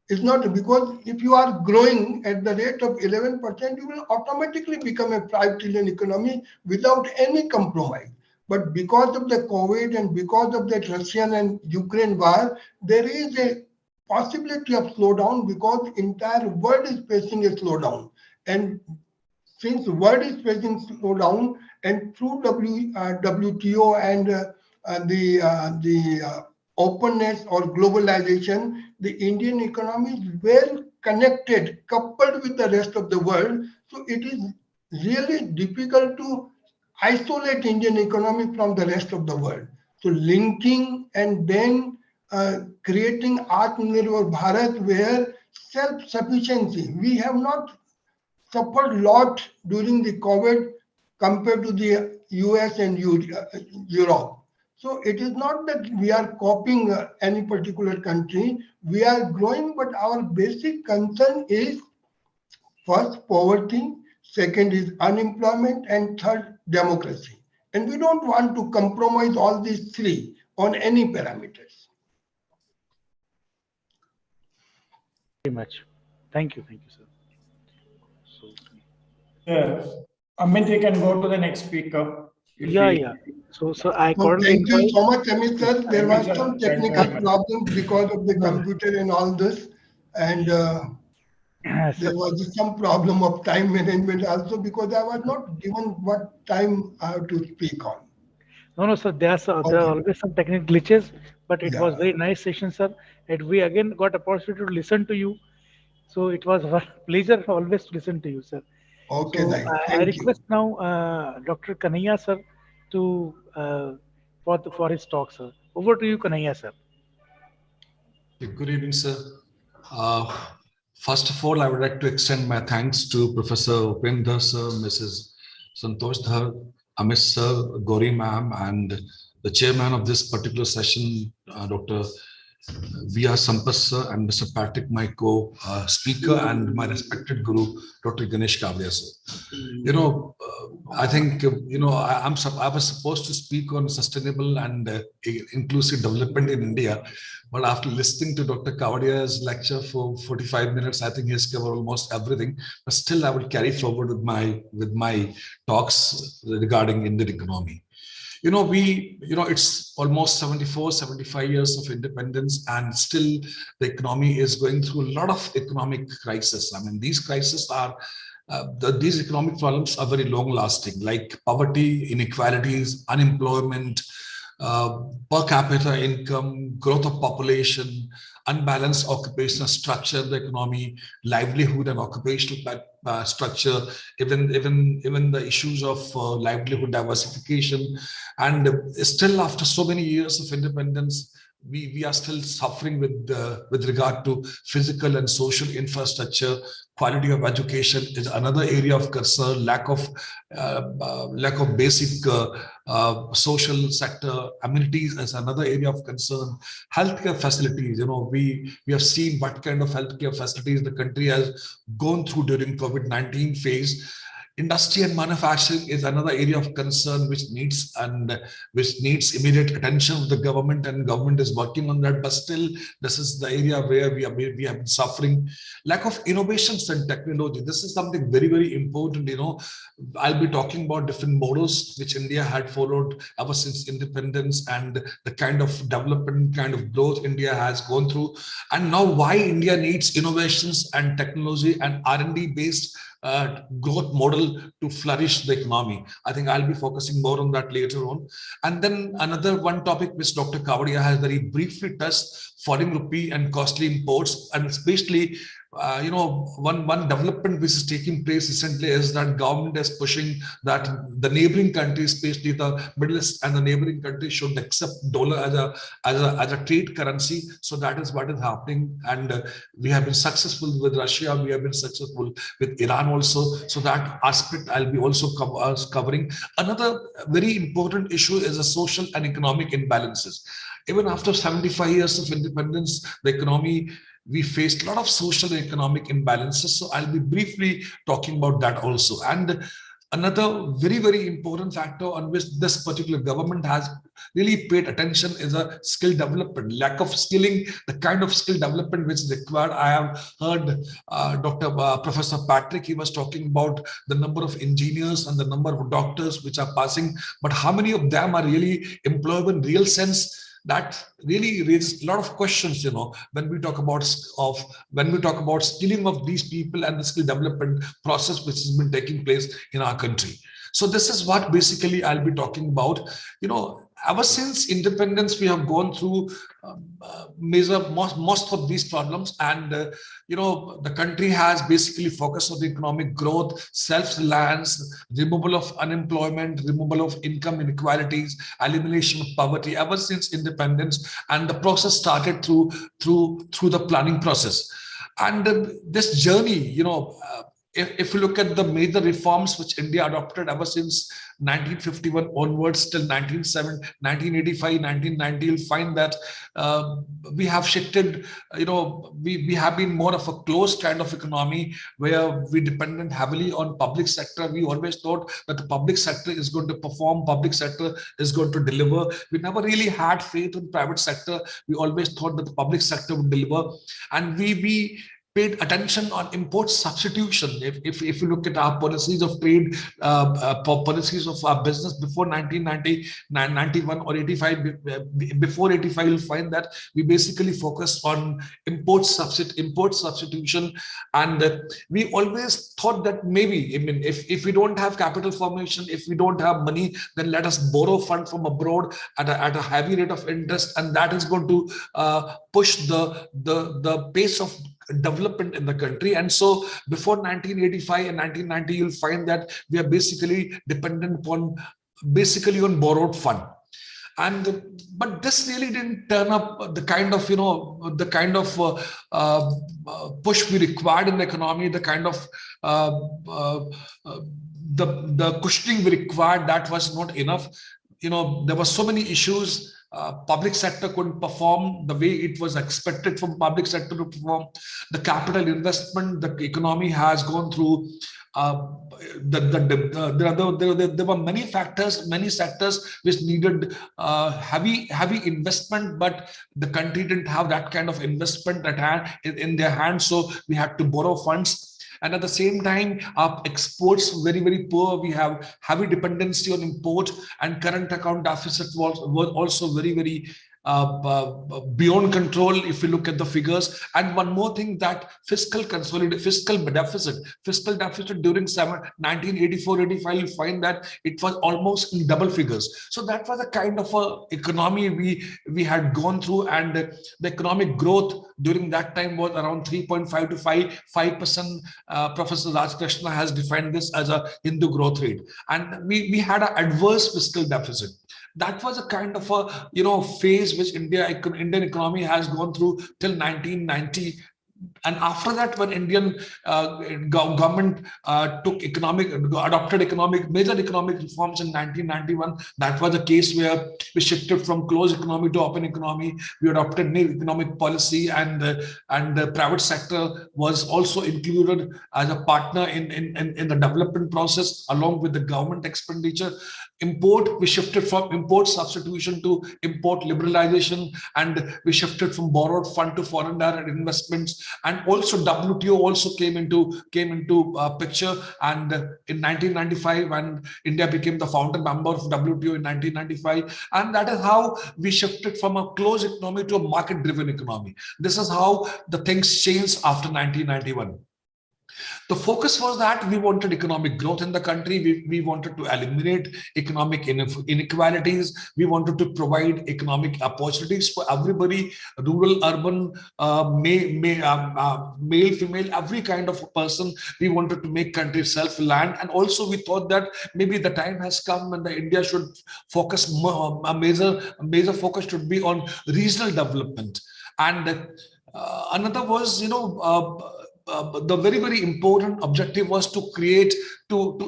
It's not because if you are growing at the rate of 11%, you will automatically become a 5 trillion economy without any compromise. But because of the COVID and because of that Russian and Ukraine war, there is a possibility of slowdown because entire world is facing a slowdown. And since the world is facing slowdown and through WTO and the openness or globalization, the Indian economy is well connected, coupled with the rest of the world. So it is really difficult to isolate Indian economy from the rest of the world. So linking and then creating Atmanirbhar Bharat where self-sufficiency. We have not suffered a lot during the COVID compared to the US and Europe. So it is not that we are copying any particular country. We are growing, but our basic concern is first poverty, second is unemployment, and third democracy. And we don't want to compromise all these three on any parameters. Very much. Thank you, sir. So Amit, you can go to the next speaker. yeah, yeah. So I So cordially thank you invite. so much, Amit sir. There Thank you, was sir. some Thank you technical very much. problems because of the computer and all this. And So, there was some problem of time management also because I was not given what time I have to speak on. no, no, sir. There are Okay. always some technical glitches, but it was Yeah. very nice session, sir. And we again got opportunity to listen to you. So it was a pleasure always to listen to you, sir. Okay, So right. I Thank you. request now Dr. Kanaya sir to for his talk, sir. Over to you, Kanaya sir. Good evening, sir. Uh, First of all, I would like to extend my thanks to Professor Upendra sir, Mrs. Santosh Dhar, Amit sir, Gauri ma'am, and the chairman of this particular session, Dr. V.R. Sampas sir, and Mr. Patrick, my co-speaker, and my respected guru, Dr. Ganesh Kavya sir. I think I was supposed to speak on sustainable and inclusive development in India, but after listening to Dr. Kavadia's lecture for 45 minutes, I think he's covered almost everything. But still, I will carry forward with my talks regarding Indian economy. It's almost 74, 75 years of independence, and still the economy is going through a lot of economic crisis. I mean, these crises are these economic problems are very long lasting, like poverty, inequalities, unemployment, uh, per capita income, growth of population, unbalanced occupational structure of the economy, livelihood and occupational structure, even the issues of livelihood diversification. And still, after so many years of independence, we are still suffering with regard to physical and social infrastructure. Quality of education is another area of concern. Lack of basic social sector amenities is another area of concern. Healthcare facilities, we have seen what kind of healthcare facilities the country has gone through during COVID-19 phase. Industry and manufacturing is another area of concern which needs immediate attention of the government, and government is working on that. But still, this is the area where we have been suffering. Lack of innovations and technology. This is something very, very important. I'll be talking about different models which India had followed ever since independence, and the kind of development, kind of growth India has gone through, and now why India needs innovations and technology and R&D based growth model to flourish the economy. I think I'll be focusing more on that later on. And then another one topic which Dr. Kavadia has very briefly touched: foreign rupee and costly imports, and especially one development which is taking place recently is that government is pushing that the neighboring countries, especially the Middle East and the neighboring countries, should accept dollar as a trade currency. So that is what is happening, and we have been successful with Russia. We have been successful with Iran also. So that aspect I'll be also covering. Another very important issue is the social and economic imbalances. Even after 75 years of independence, the economy, we faced a lot of social and economic imbalances. So I'll be briefly talking about that also. And another very, very important factor on which this particular government has really paid attention is a skill development. Lack of skilling, the kind of skill development which is required. I have heard Professor Patrick, he was talking about the number of engineers and the number of doctors which are passing, but how many of them are really employable in real sense? That really raises a lot of questions, when we talk about skilling of these people and the skill development process which has been taking place in our country. So this is what basically I'll be talking about. Ever since independence, we have gone through most of these problems, and the country has basically focused on the economic growth, self-reliance, removal of unemployment, removal of income inequalities, elimination of poverty ever since independence, and the process started through the planning process. And this journey, if you look at the major reforms which India adopted ever since 1951 onwards till 1985, 1990, you'll find that we have shifted, we have been more of a closed kind of economy where we depended heavily on public sector. We always thought that the public sector is going to perform, public sector is going to deliver. We never really had faith in private sector. We always thought that the public sector would deliver. And we paid attention on import substitution. If you look at our policies of trade, policies of our business before 1990, 91 or 85, before 85, you'll find that we basically focused on import substitution. And we always thought that maybe, if we don't have capital formation, if we don't have money, then let us borrow fund from abroad at a heavy rate of interest, and that is going to push the pace of development in the country. And so before 1985 and 1990, you'll find that we are basically dependent upon basically on borrowed fund. But this really didn't turn up the kind of push we required in the economy, the kind of uh, uh, uh, the cushioning we required. That was not enough. There were so many issues. Public sector couldn't perform the way it was expected from public sector to perform. The capital investment, the economy has gone through. There were many factors, many sectors which needed heavy investment, but the country didn't have that kind of investment at hand in their hands. So we had to borrow funds. And at the same time, our exports very, very poor. We have heavy dependency on import, and current account deficit was also very, very beyond control if you look at the figures. And one more thing, that fiscal deficit during 1984-85, you find that it was almost in double figures. So that was a kind of a economy we had gone through, and the economic growth during that time was around 3.5 to 5%. Professor Rajkrishna has defined this as a Hindu growth rate, and we had an adverse fiscal deficit. That was a kind of a phase which Indian economy has gone through till 1990. And after that, when Indian government adopted major economic reforms in 1991, that was a case where we shifted from closed economy to open economy. We adopted new economic policy, and the private sector was also included as a partner in the development process along with the government expenditure. We shifted from import substitution to import liberalization, and we shifted from borrowed fund to foreign direct investments. And also WTO also came into picture. And in 1995, when India became the founder member of WTO in 1995, and that is how we shifted from a closed economy to a market-driven economy. This is how the things changed after 1991. The focus was that we wanted economic growth in the country. We wanted to eliminate economic inequalities. We wanted to provide economic opportunities for everybody, rural, urban, male, female, every kind of person. We wanted to make country self-reliant. And also we thought that maybe the time has come when the India should focus a major focus should be on regional development. And another was, the very, very important objective was to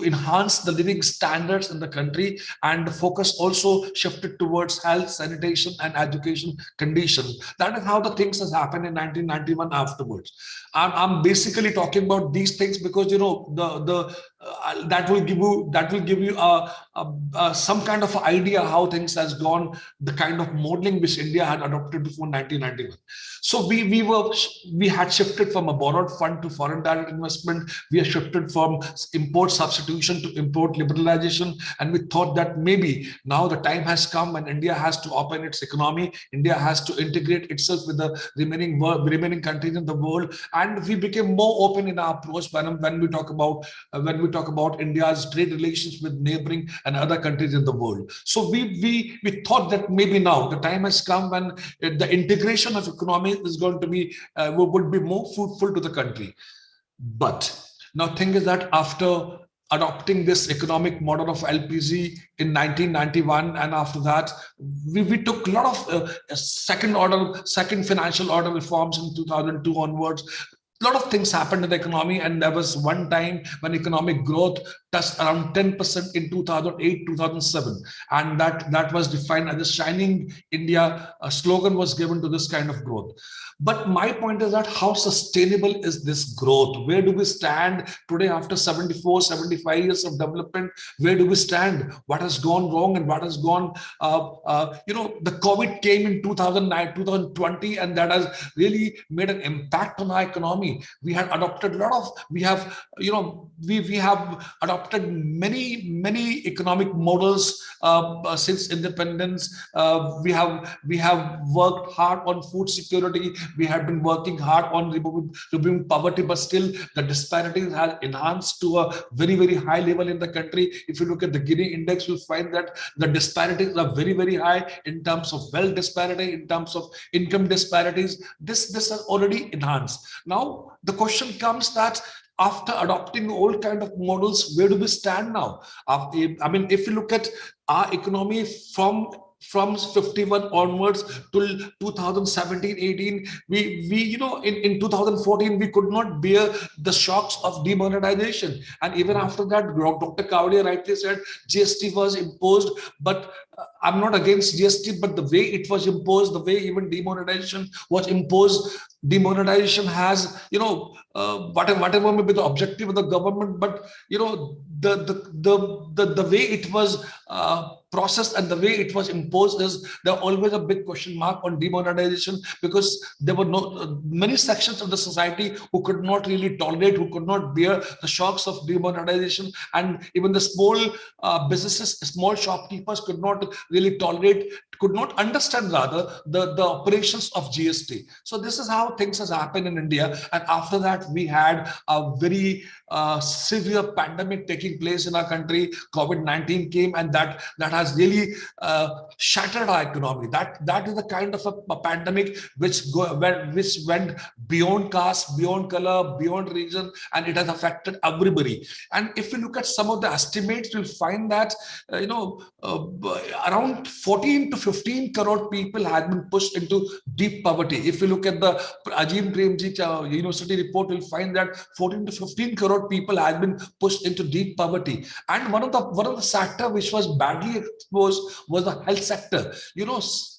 enhance the living standards in the country, and the focus also shifted towards health, sanitation, and education conditions. That is how the things has happened in 1991 afterwards. I'm basically talking about these things because that will give you some kind of idea how things has gone, the kind of modeling which India had adopted before 1991. So we had shifted from a borrowed fund to foreign direct investment. We had shifted from import substitution to import liberalization, and we thought that maybe now the time has come when India has to open its economy. India has to integrate itself with the remaining countries in the world, and we became more open in our approach when we talk about India's trade relations with neighboring and other countries in the world. So we thought that maybe now the time has come when the integration of economy is going to be would be more fruitful to the country. But now thing is that after adopting this economic model of LPG in 1991, and after that we took a lot of second financial order reforms in 2002 onwards. A lot of things happened in the economy, and there was one time when economic growth touched around 10% in 2008, 2007, and that was defined as a shining India. A slogan was given to this kind of growth. But my point is that how sustainable is this growth? Where do we stand today after 75 years of development? Where do we stand? What has gone wrong and what has gone, the COVID came in 2009, 2020, and that has really made an impact on our economy. We have adopted a lot of, we have adopted adopted many economic models since independence. We have worked hard on food security. We have been working hard on removing poverty, but still the disparities have enhanced to a very high level in the country. If you look at the Gini index, you'll find that the disparities are very high in terms of wealth disparity, in terms of income disparities. This has already enhanced. Now the question comes that after adopting all kind of models, where do we stand now? I mean, if you look at our economy from 51 onwards till 2017-18, we in 2014 we could not bear the shocks of demonetization, and even after that, Dr. Kavadiya rightly said GST was imposed, but I'm not against GST, but the way it was imposed, the way even demonetization was imposed, demonetization has, whatever may be the objective of the government, but the way it was processed and the way it was imposed is there always a big question mark on demonetization, because there were many sections of the society who could not really tolerate, who could not bear the shocks of demonetization, and even the small businesses, small shopkeepers could not really tolerate, could not understand rather the operations of GST. So this is how things has happened in India, and after that we had a very severe pandemic taking place in our country. COVID-19 came, and that has really shattered our economy. That is the kind of a pandemic which went beyond caste, beyond color, beyond region, and it has affected everybody. And if you look at some of the estimates, you'll find that around 14 to 15 crore people had been pushed into deep poverty. If you look at the Ajim Premji University report, you'll find that 14 to 15 crore people had been pushed into deep poverty. And one of the sector which was badly exposed was the health sector.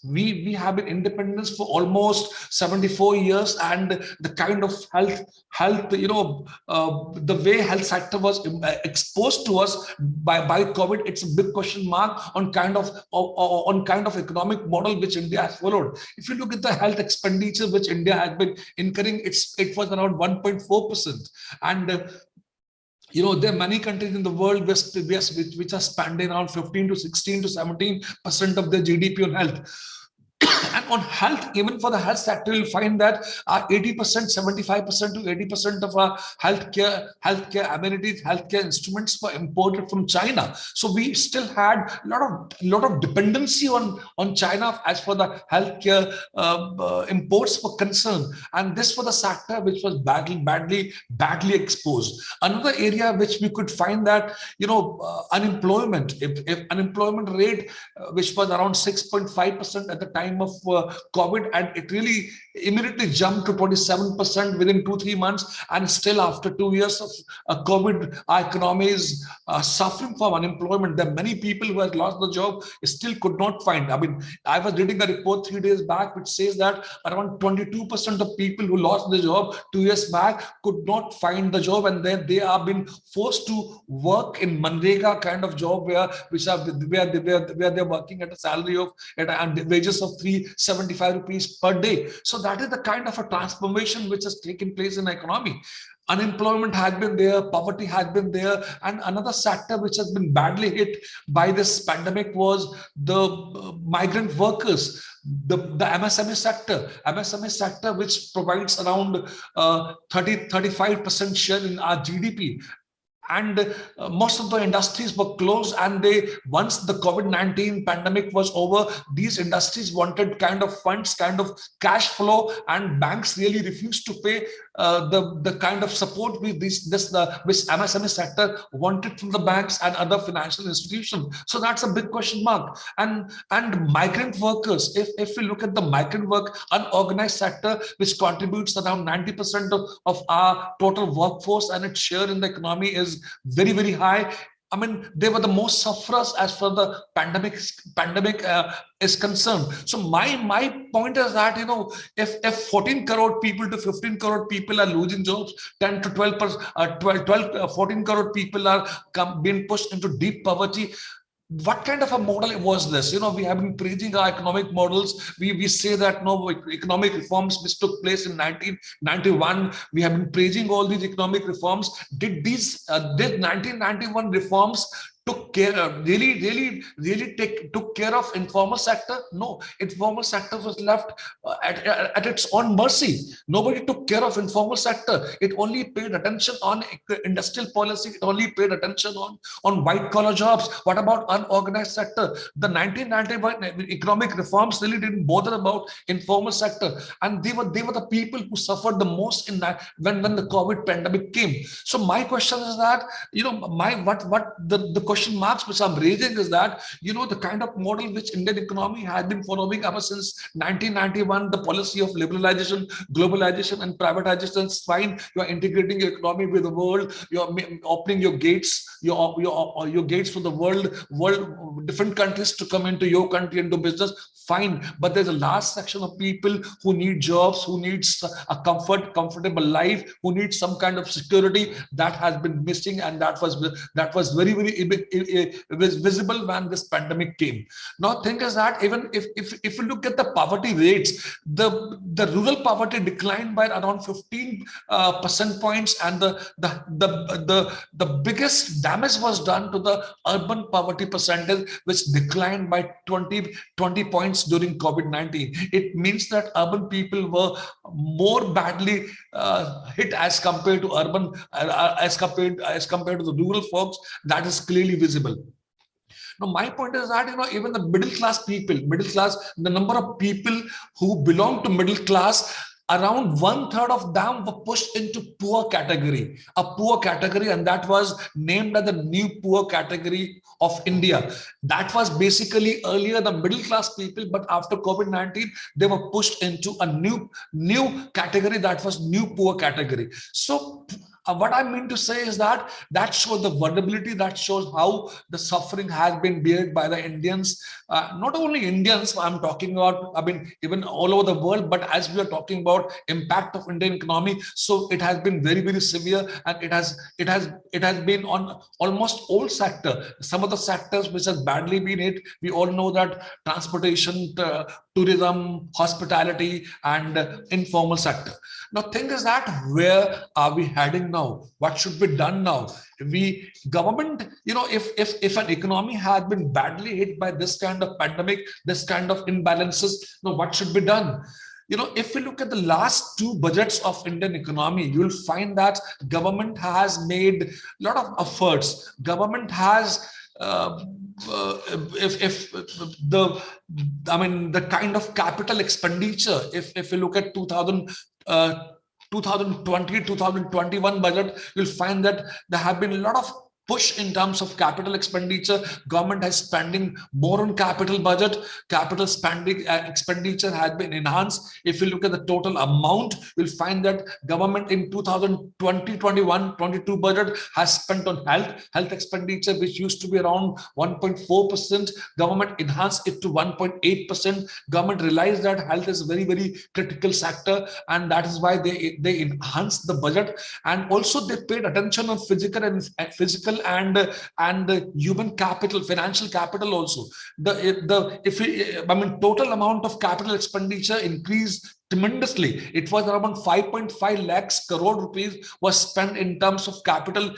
We have been independent for almost 74 years, and the kind of health, the way health sector was exposed to us by COVID, it's a big question mark on kind of economic model which India has followed. If you look at the health expenditure which India has been incurring, it was around 1.4%, and there are many countries in the world which are spending around 15 to 16 to 17% of their GDP on health. And on health, even for the health sector, you'll find that 80%, 75% to 80% of our healthcare amenities, healthcare instruments were imported from China. So we still had a lot of dependency on China as for the healthcare imports were concerned. And this was the sector which was badly exposed. Another area which we could find that, unemployment, if unemployment rate, which was around 6.5% at the time of COVID, and it really immediately jumped to 27% within 2-3 months, and still after 2 years of COVID, our economy is suffering from unemployment. There are many people who have lost the job, still could not find. I mean, I was reading a report 3 days back which says that around 22% of people who lost the job 2 years back could not find the job, and then they are being forced to work in Manrega kind of job where they're working at a salary of and wages of 375 rupees per day. So that is the kind of a transformation which has taken place in the economy. Unemployment has been there, poverty has been there, and another sector which has been badly hit by this pandemic was the migrant workers, the MSME sector, which provides around 35% share in our GDP. And most of the industries were closed, and once the COVID-19 pandemic was over, these industries wanted kind of funds, kind of cash flow, and banks really refused to pay the kind of support which MSME sector wanted from the banks and other financial institutions. So that's a big question mark. And migrant workers, if we look at the migrant work, unorganized sector, which contributes around 90% of our total workforce, and its share in the economy is very high. I mean, they were the most sufferers as far the pandemic is concerned. So my point is that, if 14 crore people to 15 crore people are losing jobs, 10 to 12, 14 crore people are being pushed into deep poverty, what kind of a model was this? We have been praising our economic models. We say that no economic reforms which took place in 1991. We have been praising all these economic reforms. Did 1991 reforms took care took care of informal sector? No, informal sector was left at its own mercy. Nobody took care of informal sector. It only paid attention on industrial policy. It only paid attention on white collar jobs. What about unorganized sector? The 1991 economic reforms really didn't bother about informal sector, and they were the people who suffered the most in that when the COVID pandemic came. So my question is that the question marks which I'm raising is that the kind of model which Indian economy has been following ever since 1991, the policy of liberalization, globalization, and privatization is fine. You are integrating your economy with the world. You are opening your gates, your gates for the world, different countries to come into your country and do business. Fine, but there's a large section of people who need jobs, who needs a comfortable life, who needs some kind of security that has been missing, and that was very visible when this pandemic came. Now, thing is that even if you look at the poverty rates, the rural poverty declined by around 15 percent points, and the biggest damage was done to the urban poverty percentage, which declined by 20 points during COVID-19. It means that urban people were more badly hit as compared to as compared to the rural folks. That is clearly visible. Now, my point is that even the middle class, the number of people who belong to middle class, around 1/3 of them were pushed into poor category, and that was named as the new poor category of India. That was basically earlier the middle class people, but after COVID-19, they were pushed into a new category, that was new poor category. So what I mean to say is that shows the vulnerability, that shows how the suffering has been bared by the Indians. Not only Indians, I'm talking about, even all over the world, but as we are talking about impact of Indian economy, so it has been very severe, and it has been on almost all sectors. Some of the sectors which has badly been hit, we all know that transportation, tourism, hospitality, and informal sector. Now, thing is that where are we heading now? What should be done now? Government, if an economy has been badly hit by this kind of pandemic, this kind of imbalances, now what should be done? If we look at the last two budgets of Indian economy, you will find that government has made a lot of efforts. Government has the kind of capital expenditure, if you look at 2020-2021 budget, you'll find that there have been a lot of push in terms of capital expenditure. Government has spending more on capital budget. Capital spending expenditure has been enhanced. If you look at the total amount, you'll find that government in 2020-21-22 budget has spent on health expenditure, which used to be around 1.4%. Government enhanced it to 1.8%. Government realized that health is very critical sector, and that is why they enhanced the budget. And also they paid attention on physical and human capital, financial capital also. Total amount of capital expenditure increased tremendously. It was around 5.5 lakhs crore rupees was spent in terms of capital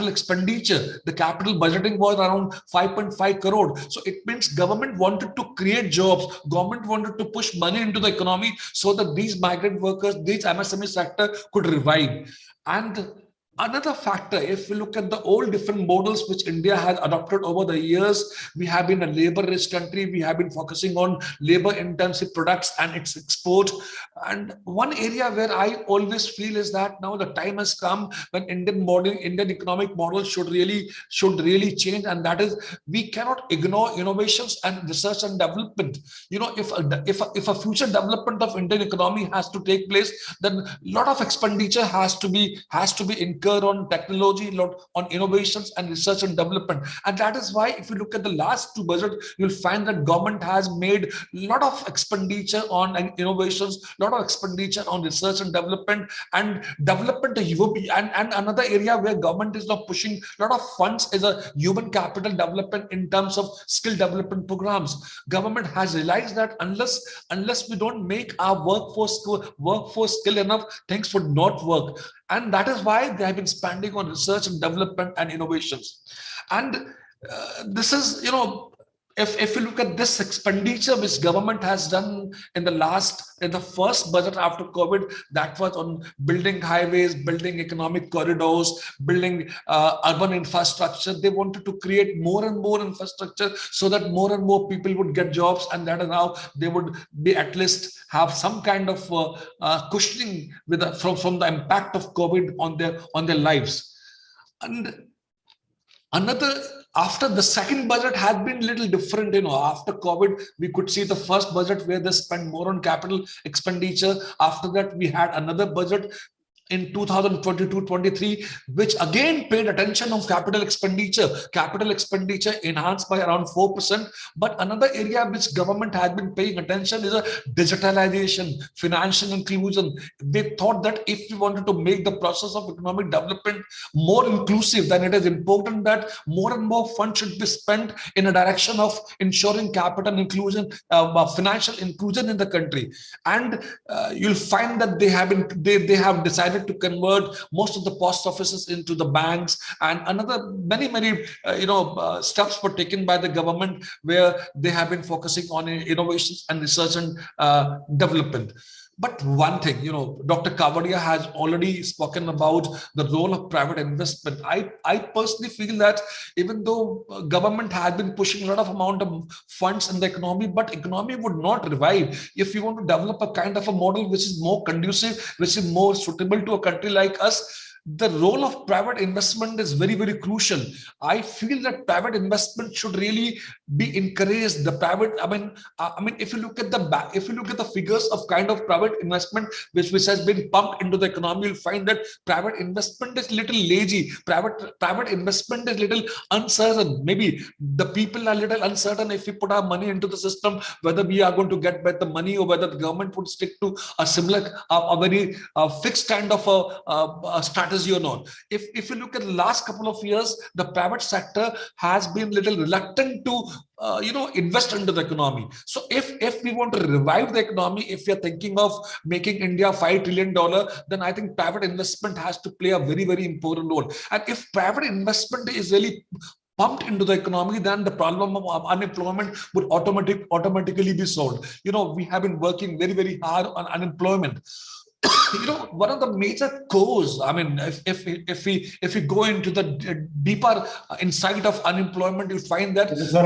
expenditure. The capital budgeting was around 5.5 crore. So it means government wanted to create jobs. Government wanted to push money into the economy so that these migrant workers, these MSME sector could revive. And another factor, if we look at the all different models which India has adopted over the years, we have been a labor-rich country. We have been focusing on labor-intensive products and its export. And one area where I always feel is that now the time has come when Indian economic model should really change, and that is we cannot ignore innovations and research and development. If a future development of Indian economy has to take place, then a lot of expenditure has to be incurred weaker on technology, lot on innovations and research and development. And that is why if you look at the last two budgets, you'll find that government has made a lot of expenditure on innovations, a lot of expenditure on research and development and another area where government is now pushing a lot of funds is a human capital development in terms of skill development programs. Government has realized that unless we don't make our workforce skill enough, things would not work. And that is why they have been spending on research and development and innovations. And this is, if you look at this expenditure which government has done in the first budget after COVID, that was on building highways, building economic corridors, building urban infrastructure. They wanted to create more and more infrastructure so that more and more people would get jobs, and that is how they would be at least have some kind of cushioning from the impact of COVID on their lives. And after the second budget had been a little different, after COVID, we could see the first budget where they spent more on capital expenditure. After that, we had another budget in 2022-23, which again paid attention on capital expenditure enhanced by around 4%. But another area which government has been paying attention is a digitalization, financial inclusion. They thought that if we wanted to make the process of economic development more inclusive, then it is important that more and more funds should be spent in a direction of ensuring capital inclusion, financial inclusion in the country. And you'll find that they have decided to convert most of the post offices into the banks, and many steps were taken by the government where they have been focusing on innovations and research and development. But one thing, Dr. Kavadia has already spoken about the role of private investment. I personally feel that even though government has been pushing a lot of amount of funds in the economy, but economy would not revive if you want to develop a kind of a model which is more conducive, which is more suitable to a country like us. The role of private investment is very, very crucial. I feel that private investment should really be encouraged. If you look at the figures of kind of private investment which has been pumped into the economy, you'll find that private investment is little lazy. Private investment is little uncertain. Maybe the people are little uncertain if we put our money into the system, whether we are going to get back the money or whether the government would stick to a similar, a very fixed kind of a strategy or not. If you look at the last couple of years, the private sector has been little reluctant to invest into the economy. So if we want to revive the economy, if we are thinking of making India $5 trillion, then I think private investment has to play a very, very important role. And if private investment is really pumped into the economy, then the problem of unemployment would automatically be solved. We have been working very, very hard on unemployment. One of the major cause, if we go into the deeper insight of unemployment, you'll find that. Sir,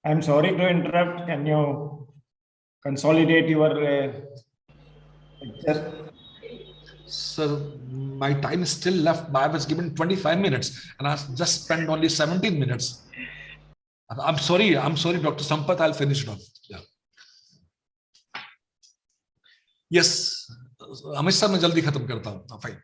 I'm sorry to interrupt. Can you consolidate your Sir, my time is still left. I was given 25 minutes and I just spent only 17 minutes. I'm sorry, Dr. Sampath, I'll finish it off. Yeah. Yes, Amit sir, मैं जल्दी खत्म करता हूँ. Fine.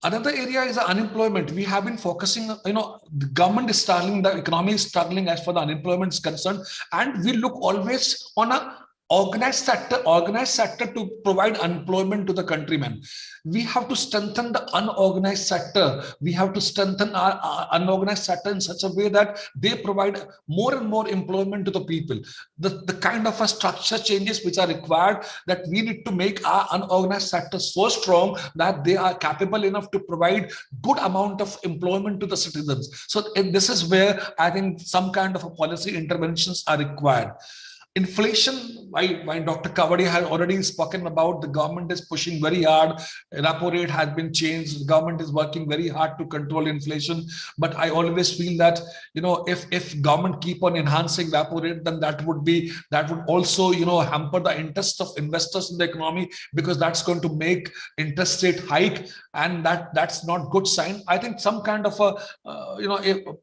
Another area is unemployment. We have been focusing, the government is struggling, the economy is struggling as far as the unemployment is concerned, and we look always on a organized sector to provide employment to the countrymen. We have to strengthen the unorganized sector. We have to strengthen our unorganized sector in such a way that they provide more and more employment to the people. The kind of a structure changes which are required, that we need to make our unorganized sector so strong that they are capable enough to provide good amount of employment to the citizens. So this is where I think some kind of a policy interventions are required. Inflation, my Dr. Kavadia has already spoken about. The government is pushing very hard. Repo rate has been changed. The government is working very hard to control inflation. But I always feel that, if government keep on enhancing repo rate, then that would also, hamper the interest of investors in the economy, because that's going to make interest rate hike, and that's not good sign. I think some kind of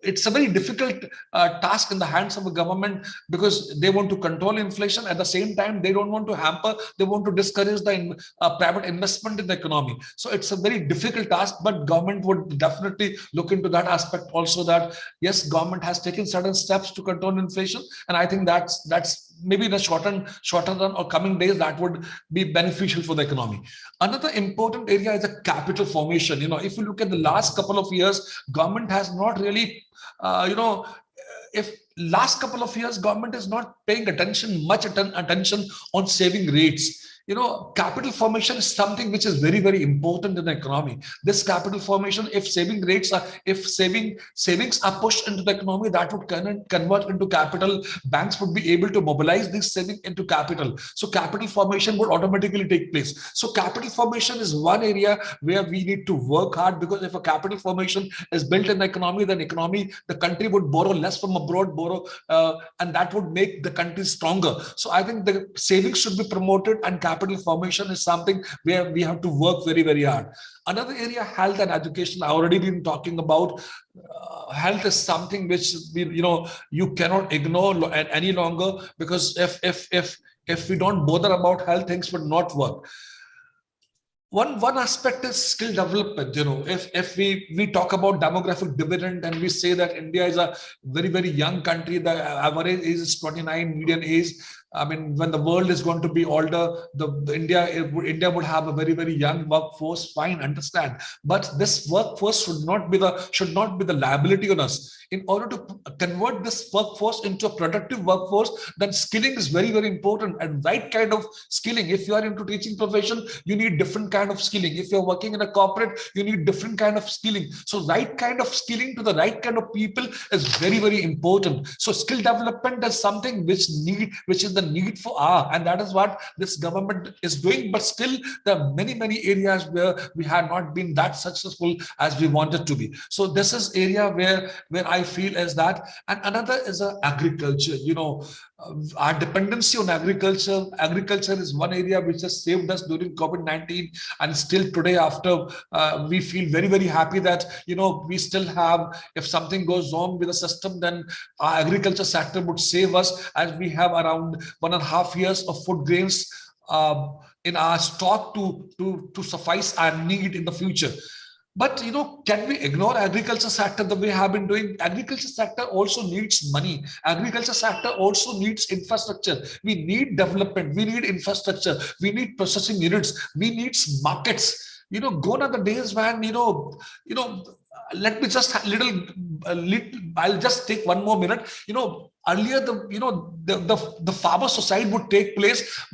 it's a very difficult task in the hands of a government, because they want to control control inflation. At the same time, they don't want to hamper, they want to discourage the private investment in the economy. So it's a very difficult task, but government would definitely look into that aspect also, that yes, government has taken certain steps to control inflation. And I think that's maybe in the shorter run or coming days, that would be beneficial for the economy. Another important area is the capital formation. If you look at the last couple of years, government has not really, if last couple of years, government is not paying much attention on saving rates. Capital formation is something which is very, very important in the economy. This capital formation, if savings are pushed into the economy, that would convert into capital. Banks would be able to mobilize this saving into capital. So capital formation would automatically take place. So capital formation is one area where we need to work hard, because if a capital formation is built in the economy, then the country would borrow less from abroad, and that would make the country stronger. So I think the savings should be promoted, and capital formation is something where we have to work very, very hard. Another area, health and education. I already been talking about. Health is something which you cannot ignore any longer, because if we don't bother about health, things would not work. One aspect is skill development. If we talk about demographic dividend, and we say that India is a very, very young country, the average age is 29, median age. I mean, when the world is going to be older, India would have a very, very young workforce. Fine, understand. But this workforce should not be the liability on us. In order to convert this workforce into a productive workforce, then skilling is very, very important, and right kind of skilling. If you are into teaching profession, you need different kind of skilling. If you're working in a corporate, you need different kind of skilling. So right kind of skilling to the right kind of people is very, very important. So skill development is something which is the need for hour, and that is what this government is doing. But still, there are many, many areas where we have not been that successful as we wanted to be. So this is area where I feel is that. And another is agriculture. Our dependency on agriculture is one area which has saved us during COVID-19, and still today, after we feel very, very happy that we still have, if something goes wrong with the system, then our agriculture sector would save us, as we have around 1.5 years of food grains in our stock to suffice our need in the future. But can we ignore agriculture sector the way we have been doing? Agriculture sector also needs money. Agriculture sector also needs infrastructure. We need development. We need infrastructure. We need processing units. We need markets. Gone are the days when let me just I'll just take one more minute. Earlier, the farmer society would take place.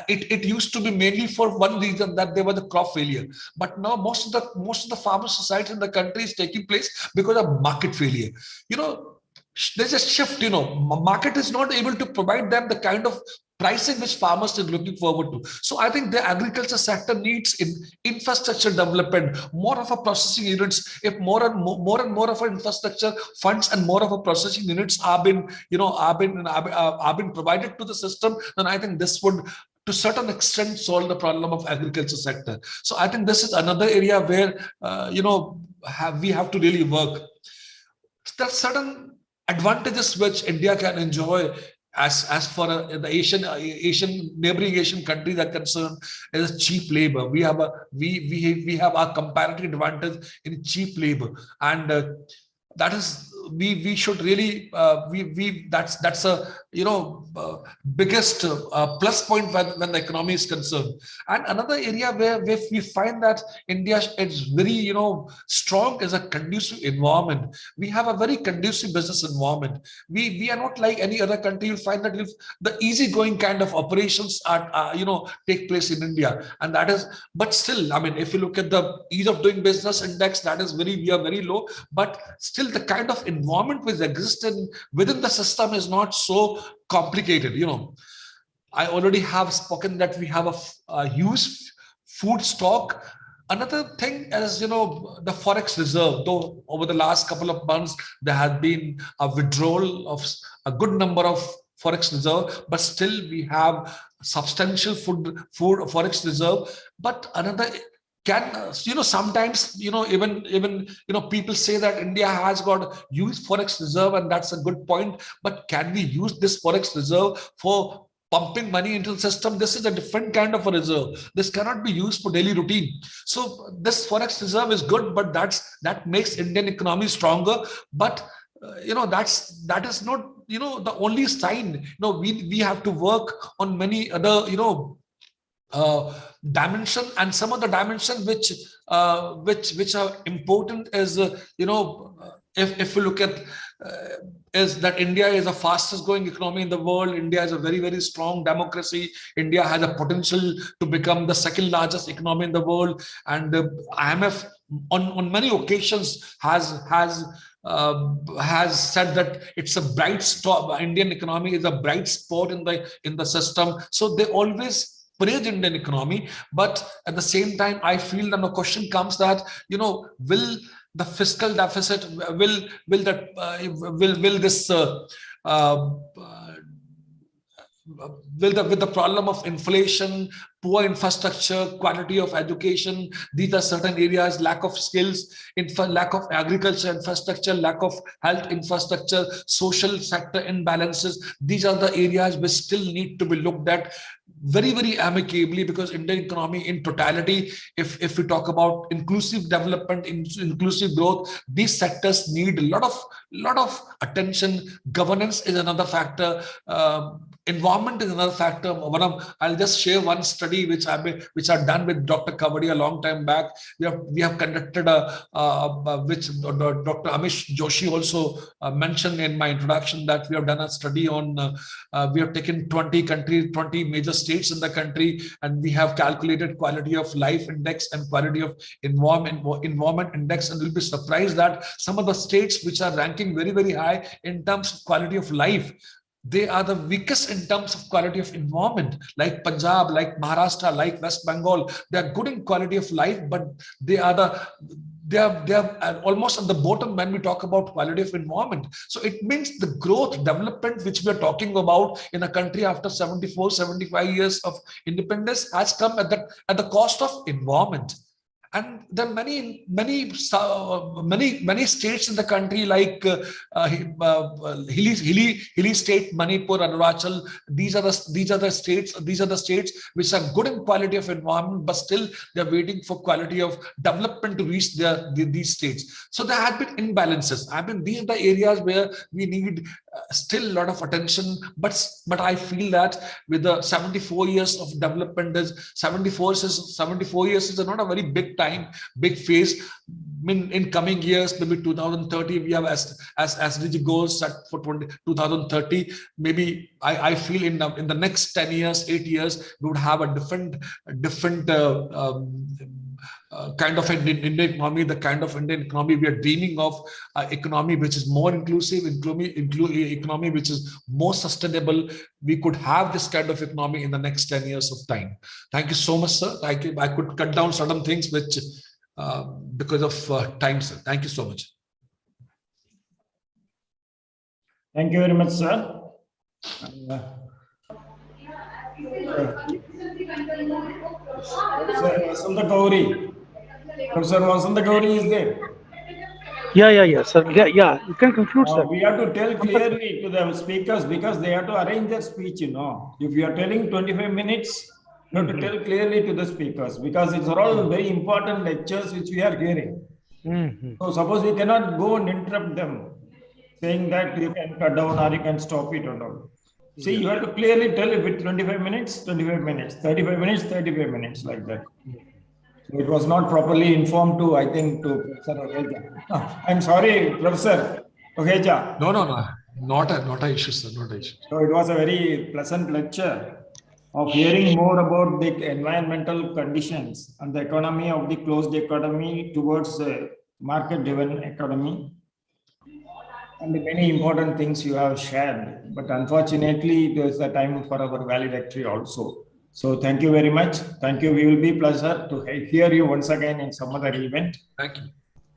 It used to be mainly for one reason, that there was a crop failure. But now most of the farmer society in the country is taking place because of market failure. There's a shift. Market is not able to provide them the kind of pricing which farmers are looking forward to. So I think the agriculture sector needs infrastructure development, more of a processing units. If more and more of our infrastructure funds and more of a processing units are been provided to the system, then I think this would, to certain extent, solve the problem of agriculture sector. So I think this is another area where we have to really work. There are certain advantages which India can enjoy as for the neighboring Asian countries are concerned, is cheap labor. We have our comparative advantage in cheap labor, and that is we should really that's a biggest plus point when the economy is concerned. And another area where we find that India is very strong is a conducive environment. We have a very conducive business environment. We are not like any other country. You'll find that if the easygoing kind of operations are take place in India, and that is, but still, I mean, if you look at the ease of doing business index, that is we are very low, but still the kind of environment which exists within the system is not so complicated. I already have spoken that we have a huge food stock. Another thing is, the forex reserve. Though over the last couple of months there has been a withdrawal of a good number of forex reserve, but still we have substantial food forex reserve. But another can sometimes even people say that India has got huge forex reserve, and that's a good point, but can we use this forex reserve for pumping money into the system? This is a different kind of a reserve. This cannot be used for daily routine. So this forex reserve is good, but that makes Indian economy stronger. But that is not the only sign. We have to work on many other dimension, and some of the dimension which are important is if we look at is that India is the fastest growing economy in the world. India is a very, very strong democracy. India has a potential to become the second largest economy in the world, and IMF on many occasions has said that it's a bright spot. Indian economy is a bright spot in the system. So they always praise Indian economy, but at the same time, I feel that the question comes that will the fiscal deficit will this uh, with the problem of inflation, poor infrastructure, quality of education, these are certain areas, lack of skills, lack of agriculture infrastructure, lack of health infrastructure, social sector imbalances. These are the areas which still need to be looked at very, very amicably, because Indian economy in totality, if we talk about inclusive development, inclusive growth, these sectors need a lot of attention. Governance is another factor. Environment is another factor. I'll just share one study which I've done with Dr. Kavadi a long time back. We have conducted which Dr. Amish Joshi also mentioned in my introduction, that we have done a study on. We have taken 20 major states in the country, and we have calculated quality of life index and quality of environment index, and you'll be surprised that some of the states which are ranking very, very high in terms of quality of life, they are the weakest in terms of quality of environment, like Punjab, like Maharashtra, like West Bengal. They are good in quality of life, but they are almost at the bottom when we talk about quality of environment. So it means the growth, development, which we are talking about in a country after 74, 75 years of independence, has come at the cost of environment. And there are many states in the country, like hilly state, Manipur, Arunachal. These are the states which are good in quality of environment, but still they're waiting for quality of development to reach these states. So there have been imbalances. I mean, these are the areas where we need still a lot of attention. But I feel that with the 74 years of development, 74 years is not a very big time, big phase. I mean, in coming years, maybe 2030, we have as SDG goals set for 2030. Maybe I feel in the next 10 years, 8 years, we would have a different kind of an Indian economy, the kind of Indian economy we are dreaming of, economy which is more inclusive, economy which is more sustainable. We could have this kind of economy in the next 10 years of time. Thank you so much, sir. I could cut down certain things which because of time, sir. Thank you so much. Thank you very much, sir. Professor Vasanta Gauri is there. Yeah, sir. Yeah. You can conclude, sir. We have to tell clearly to the speakers, because they have to arrange their speech. If you are telling 25 minutes, you have to tell clearly to the speakers, because it's all very important lectures which we are hearing. So suppose you cannot go and interrupt them, saying that you can cut down or you can stop it or all. See, you have to clearly tell if it's 25 minutes, 25 minutes, 35 minutes, 35 minutes, like that. So it was not properly informed to, I think, to Professor Oheja. I'm sorry, Professor Oheja. No, not an issue, sir, not an issue. So it was a very pleasant lecture of hearing more about the environmental conditions and the economy of the closed economy towards market-driven economy, and the many important things you have shared. But unfortunately, it was the time for our valedictory also. So thank you very much. Thank you. We will be pleasure to hear you once again in some other event. Thank you.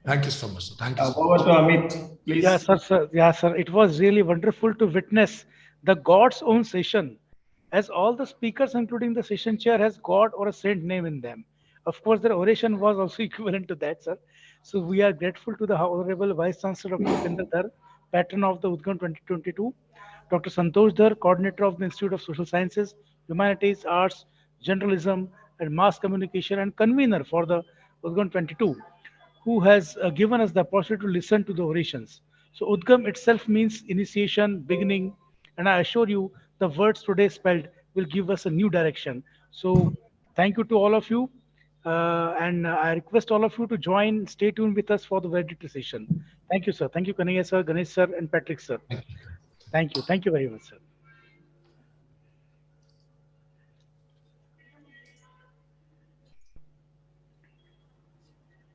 Thank you so much, sir. Thank you. Over to Amit, please. Yes, sir. It was really wonderful to witness the God's own session, as all the speakers, including the session chair, has God or a saint name in them. Of course, the oration was also equivalent to that, sir. So we are grateful to the Honorable Vice Chancellor Dr. Upendra Dhar, patron of the Udgam 2022, Dr. Santosh Dhar, coordinator of the Institute of Social Sciences, Humanities, Arts, Journalism, and Mass Communication, and convener for the Udgam 22, who has given us the opportunity to listen to the orations. So Udgam itself means initiation, beginning, and I assure you the words today spelled will give us a new direction. So thank you to all of you. And I request all of you to join, stay tuned with us for the validity session. Thank you, sir. Thank you, Kanaya sir, Ganesh sir, and Patrick sir. Thank you. Thank you. Thank you very much, sir.